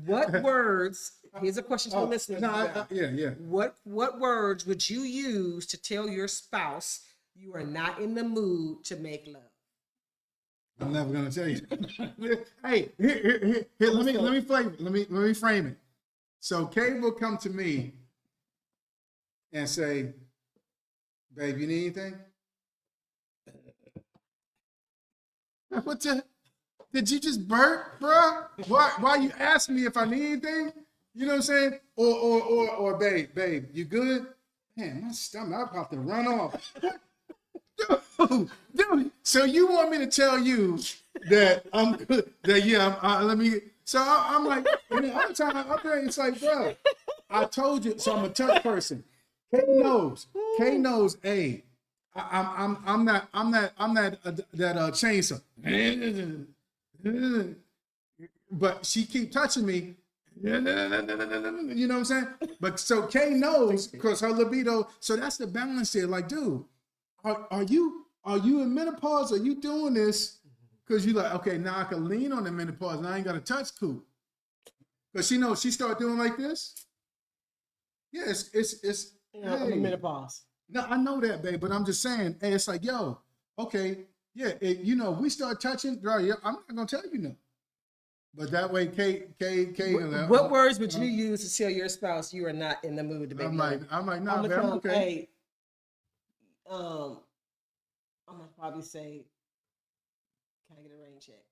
What words? Here's a question to the listeners. No, as well. yeah. What words would you use to tell your spouse you are not in the mood to make love? I'm never gonna tell you. Hey, here, let me frame it. So Kay will come to me and say, "Babe, you need anything?" What the? Did you just burp, bro? Why you ask me if I need anything? You know what I'm saying? Or babe, you good? Man, my stomach, I'm about to run off. Dude, so you want me to tell you that I'm good? That let me. So I'm like, and the other time out there, it's like, bro, I told you. So I'm a touch person. Kay knows. Hey, I'm that chainsaw. But she keep touching me. You know what I'm saying? But so Kay knows because her libido. So that's the balance here. Like, dude. Are you in menopause? Are you doing this because you like, okay, now I can lean on the menopause and I ain't got to touch coop? Because she knows she start doing like this. Yeah, it's I'm in menopause. No, I know that, babe, but I'm just saying, hey, it's like, yo, okay, yeah, we start touching, bro, yeah, I'm not gonna tell you no. But that way, Kay. What words would you use to tell your spouse you are not in the mood to make love? I'm like, nah, I'm babe, gonna I'm tell okay. them, hey, I'm gonna probably say, can I get a rain check?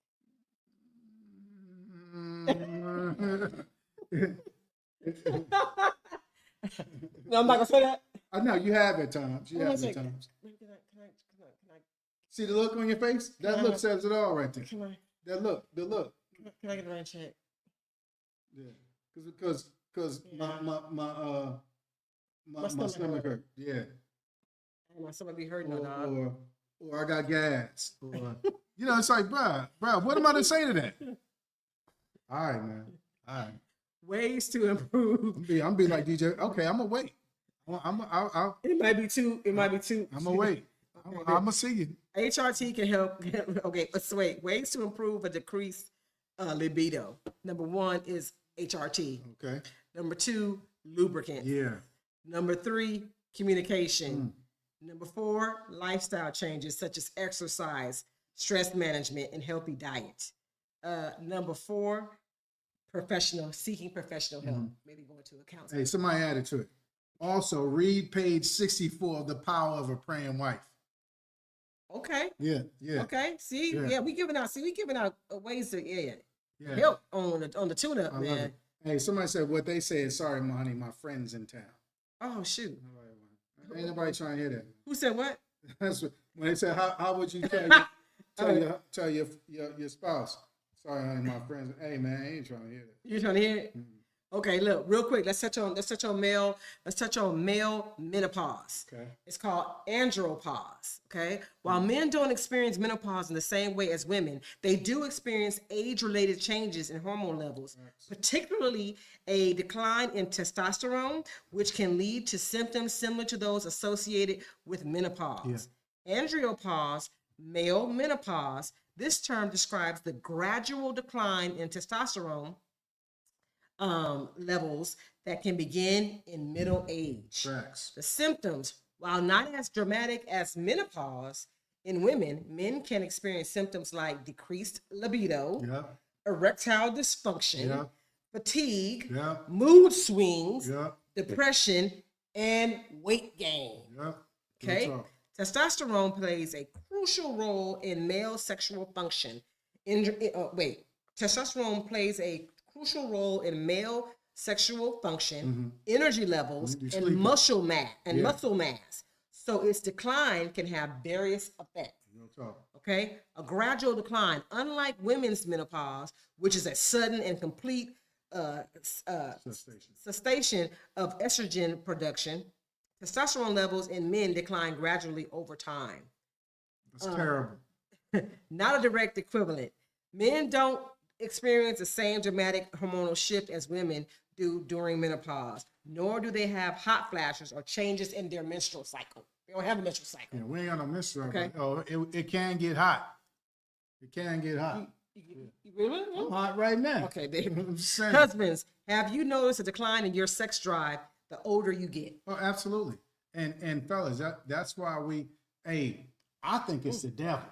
No, I'm not gonna say that. I know you have at times. You I'm have gonna at say, times. can I See the look on your face? That look says it all right there. can I That look, the look. can I get a rain check? Yeah, because my stomach hurt. Yeah, My stomach be hurting, or not. or I got gas. Or it's like, bruh, what am I to say to that? All right, man. All right. Ways to improve. I'm be like DJ. Okay, I'm gonna wait. It might be too. It might be too. I'm gonna wait. I'm gonna see you. HRT can help. Okay, let's wait. Ways to improve a decreased libido. Number 1 is HRT. Okay. Number 2, lubricant. Yeah. Number 3, communication. Number 4, lifestyle changes such as exercise, stress management, and healthy diet. Number 4, seeking professional help, maybe going to a counselor. Hey, somebody added to it. Also, read page 64 of The Power of a Praying Wife. Okay. Yeah, yeah. Okay. See, Yeah. yeah, we giving out ways to Yeah. help on the tune up, I love man. it. Hey, somebody said what they say is sorry, honey, my friend's in town. Oh shoot. Ain't nobody trying to hear that. Who said what? That's what, when they said, how would you tell your spouse? Sorry, honey, my friends. Hey, man, I ain't trying to hear that. You trying to hear it? Okay, look, real quick. Let's touch on male menopause. Okay. It's called andropause. Okay. While men don't experience menopause in the same way as women, they do experience age-related changes in hormone levels, particularly a decline in testosterone, which can lead to symptoms similar to those associated with menopause. Andropause, male menopause. This term describes the gradual decline in testosterone levels that can begin in middle age. Facts. The symptoms, while not as dramatic as menopause, in women, men can experience symptoms like decreased libido, Yeah. erectile dysfunction, Yeah. fatigue, Yeah. mood swings, Yeah. depression, and weight gain. Yeah. Okay. Good talk. Testosterone plays a crucial role in male sexual function. Testosterone plays a crucial role in male sexual function, energy levels, You're and sleeping. muscle mass. Yeah. Muscle mass. So its decline can have various effects. Real talk. Okay, a gradual decline, unlike women's menopause, which is a sudden and complete Cessation. cessation of estrogen production. Testosterone levels in men decline gradually over time. That's terrible. Not a direct equivalent. Men don't experience the same dramatic hormonal shift as women do during menopause, nor do they have hot flashes or changes in their menstrual cycle. They don't have a menstrual cycle. Yeah, we ain't got no menstrual. Okay. Oh, it can get hot. It can get hot. You really? I'm hot right now. Okay, David. I'm saying. Husbands, have you noticed a decline in your sex drive the older you get? Oh, absolutely. And fellas, that's why I think it's the devil.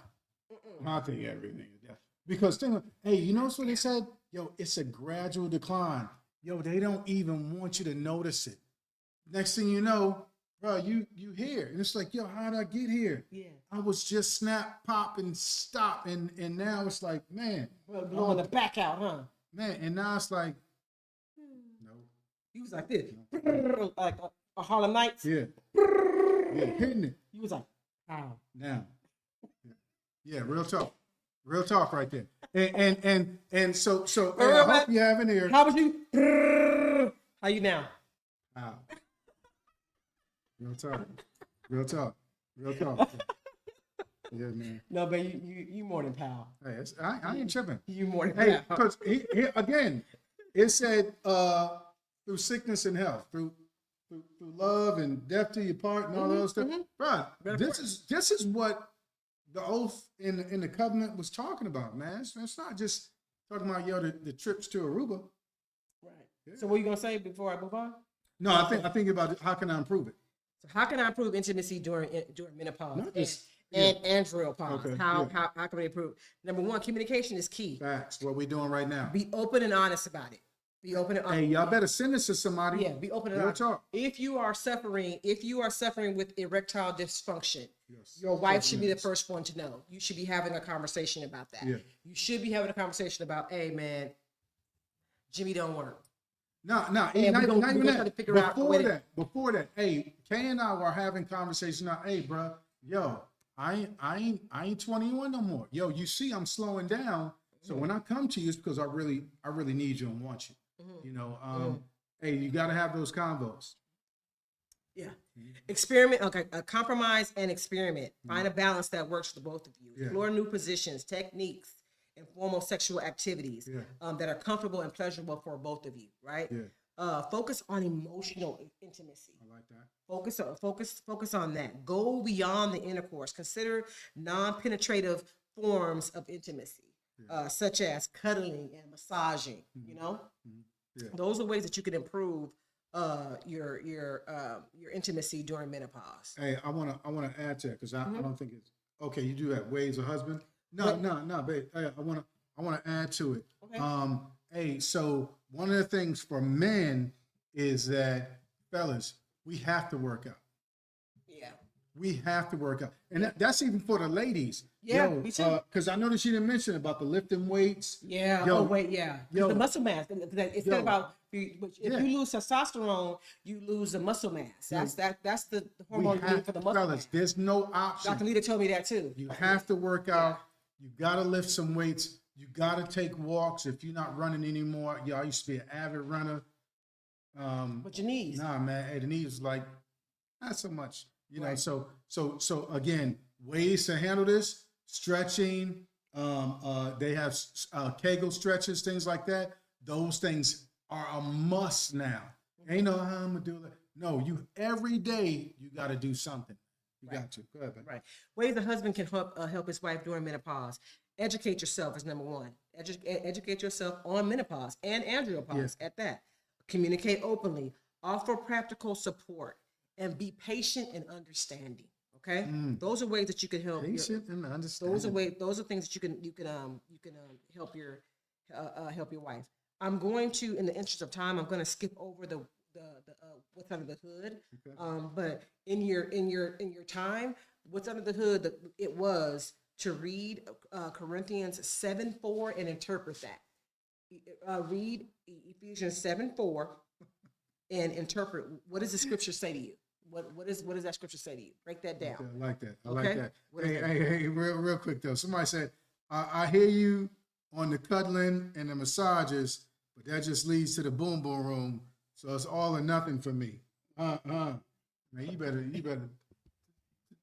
I think everything is devil. Because you notice what they said? Yo, it's a gradual decline. Yo, they don't even want you to notice it. Next thing you know, bro, you here. And it's like, yo, how did I get here? Yeah. I was just snap, pop, and stop. And now it's like, man. Blowing the back out, huh? Man, and now it's like, no. He was like this, like a Harlem Nights. Yeah. Yeah, hitting it. He was like, wow. Now. Yeah, real talk. Real talk right there. And so I hope you have an ear. How was you? How you now? Wow. Real talk. Real talk. Real talk. Yeah, man. No, but you more than pal. Hey, I ain't tripping. You more than Hey, pal. because again, it said through sickness and health, through love and death to your part and all those stuff. Bro, this is what the oath in the covenant was talking about, man. It's not just talking about the trips to Aruba. Right. Yeah. So what are you gonna say before I move on? No, I think about how can I improve it. So how can I improve intimacy during menopause Not just, and andropause? Okay, How can we improve? Number one, communication is key. Facts. What we doing right now. Be open and honest about it. Be open and honest. Hey, y'all better send this to somebody. Yeah, be open and Real honest. talk. If you are suffering with erectile dysfunction, Yes. your wife should be the first one to know. You should be having a conversation about that. Yeah. You should be having a conversation about, hey man, Jimmy don't work. No, not we're even gonna try that. to figure out a way Before that, hey, Kay and I were having conversation now. Hey, bro, yo, I ain't 21 no more. Yo, you see, I'm slowing down. So when I come to you, it's because I really need you and want you. You know, hey, you got to have those combos. Yeah. Experiment, okay, compromise and experiment. Find a balance that works for both of you. Yeah. Explore new positions, techniques, and formal sexual activities that are comfortable and pleasurable for both of you, right? Yeah. Focus on emotional intimacy. I like that. Focus on that. Go beyond the intercourse. Consider non-penetrative forms of intimacy, such as cuddling and massaging. You know, those are ways that you can improve your intimacy during menopause. Hey, I wanna add to that because I don't think it's okay. You do that. Ways a husband? No, babe. Hey, I wanna add to it. Okay. so one of the things for men is that, fellas, we have to work out. Yeah. We have to work out, and that's even for the ladies. Yeah, me too. Because I noticed you didn't mention about the lifting weights. Yeah. Yo, Oh wait, yeah. 'Cause yo, the muscle mass. It's yo, about if yeah. you lose testosterone, you lose the muscle mass. That's That's the We hormone you need have, for the muscle fellas, mass. there's no option. Dr. Lita told me that too. You have to work out. You got to lift some weights. You got to take walks. If you're not running anymore, I used to be an avid runner. But your knees. Nah, man, hey, the knees like not so much. Right. So again, ways to handle this: stretching. They have Kegel stretches, things like that. Those things are a must now. Ain't no how I'm gonna do it. No, you every day you got to do something. You got to. Go ahead, man. Right. Ways a husband can help his wife during menopause. Educate yourself is number one. Educate yourself on menopause and andropause at that. Communicate openly. Offer practical support and be patient and understanding. Okay, those are ways that you can help. Patient and understanding. Those are things that you can help your wife. I'm going to, in the interest of time, I'm going to skip over the what's under the hood. Okay. But in your time, what's under the hood? It was to read Corinthians 7:4 and interpret that. Read Ephesians 7:4 and interpret. What does the scripture say to you? What does that scripture say to you? Break that down. Okay, I like that. I Okay. like that. What is Hey, real quick though. Somebody said, I hear you on the cuddling and the massages, but that just leads to the boom boom room. So it's all or nothing for me. Man, you better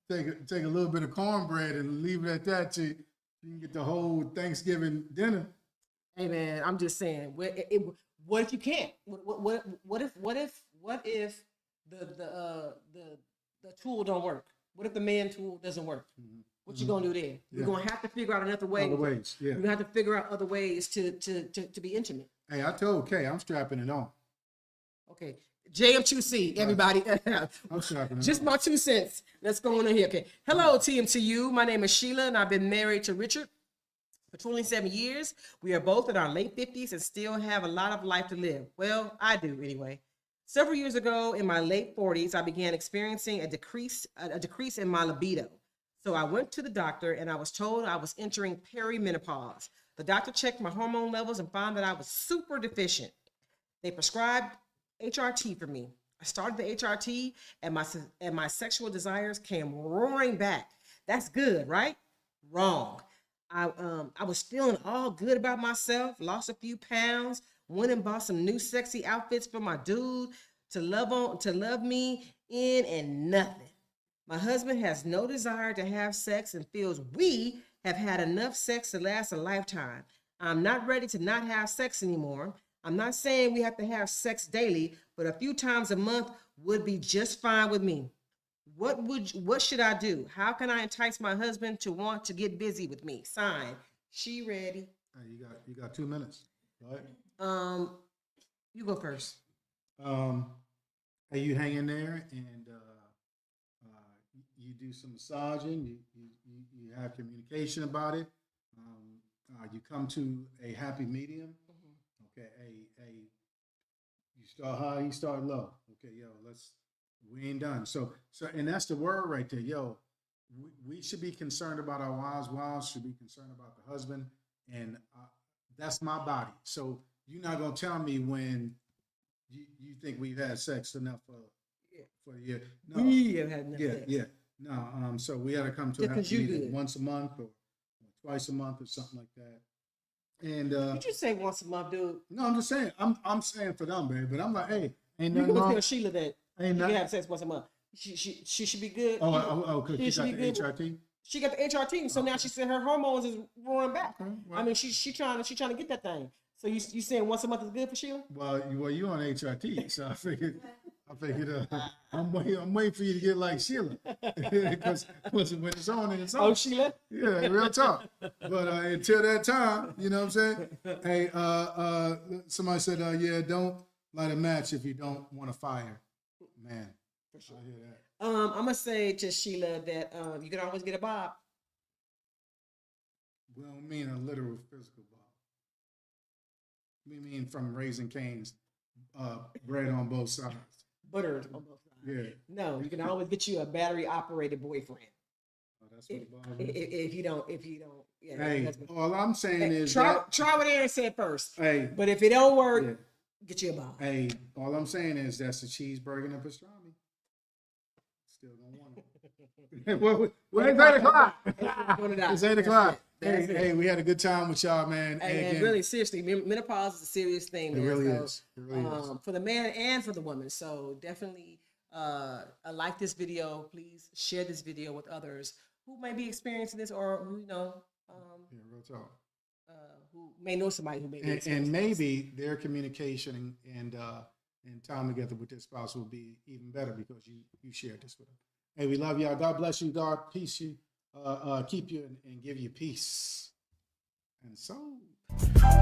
take a little bit of cornbread and leave it at that till you can get the whole Thanksgiving dinner. Hey man, I'm just saying. What if you can't? What if the tool don't work? What if the man tool doesn't work? What you gonna do then? You're gonna have to figure out another way. Other ways, yeah. You're gonna have to figure out other ways to be intimate. Hey, I told Kay I'm strapping it on. Okay. JM2C, everybody. I'm strapping it Just on. my 2 cents. Let's go on in here. Okay. Hello, TMTU. My name is Sheila, and I've been married to Richard for 27 years. We are both in our late 50s and still have a lot of life to live. Well, I do anyway. Several years ago, in my late 40s, I began experiencing a decrease in my libido. So I went to the doctor, and I was told I was entering perimenopause. The doctor checked my hormone levels and found that I was super deficient. They prescribed HRT for me. I started the HRT, and my sexual desires came roaring back. That's good, right? Wrong. I was feeling all good about myself, lost a few pounds, went and bought some new sexy outfits for my dude to love me in, and nothing. My husband has no desire to have sex and feels we have had enough sex to last a lifetime. I'm not ready to not have sex anymore. I'm not saying we have to have sex daily, but a few times a month would be just fine with me. What should I do? How can I entice my husband to want to get busy with me? Signed, She Ready. Hey, you got 2 minutes. Go ahead. You go first. Hey, you hang in there and you do some massaging. You have communication about it. You come to a happy medium. Okay, you start high, you start low. Okay, we ain't done. So, and that's the word right there. We should be concerned about our wives. Wives should be concerned about the husband, and that's my body. So you're not gonna tell me when you think we've had sex enough for the year. No, We have had enough sex. yeah. No, so we got to come to a happy meeting once a month or twice a month or something like that. And Did you say once a month, dude? no, I'm just saying. I'm saying for them, baby. But I'm like, hey, ain't You nothing can wrong. tell Sheila that you Ain't can not- have sex once a month. She should be good. Because She she got should the be good. HRT. She got the HRT, so now she said her hormones is roaring back. Okay, well- I mean, she trying to get that thing. So you saying once a month is good for Sheila? Well, you on HRT, so I figured I'm waiting for you to get like Sheila, because when it's on, it's on. Oh, Sheila. Yeah, real talk. But until that time, you know what I'm saying? Hey, somebody said, yeah, don't light a match if you don't want to fire. Man, for sure. I hear that. I'm gonna say to Sheila that you can always get a bob. We don't mean a literal physical bob. We mean from Raising Cane's, bread on both sides. Buttered on both sides. Yeah. No, you can always get you a battery operated boyfriend. Oh, that's what the Bible is. If you don't, yeah. Hey, husband. all I'm saying is try that, what Aaron said first. hey, But if it don't work, yeah. get you a bomb. Hey, all I'm saying is that's the cheeseburger and the pastrami. Still gonna want it. Well, it's 8 o'clock. It's 8 o'clock. That's it. Hey, we had a good time with y'all, man. And again, really, seriously, menopause is a serious thing. it man. really So, is. It really is. for the man and for the woman. So definitely like this video. Please share this video with others who may be experiencing this, or who Yeah, real talk. who may know somebody who may be And experiencing this. maybe their communication and time together with their spouse will be even better because you shared this with them. Hey, we love y'all. God bless you. God peace you, keep you and give you peace. And so.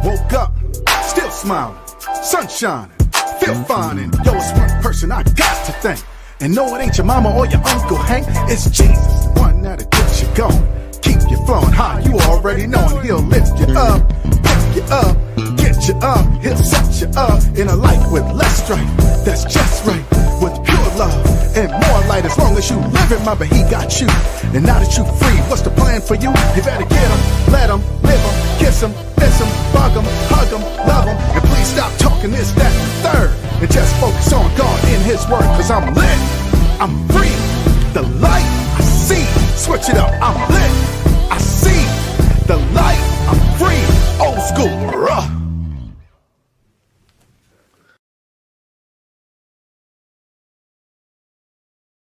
Woke up, still smiling, sun shining, feel fine, and yo, it's one person I got to thank. And no, it ain't your mama or your Uncle Hank, it's Jesus, the one that'll get you going, keep you flowing high. You already know, and he'll lift you up, pick you up, get you up, he'll set you up in a life with less strife. That's just right, with pure love and more light. As long as you live it, mother, he got you. And now that you free, what's the plan for you? You better get him, let him, live him, kiss him, miss him, bug him, hug him, love him. And please stop talking this, that, and the third. And just focus on God in his word. Cause I'm lit, I'm free, the light I see. Switch it up, I'm lit, I see the light, I'm free. Old school,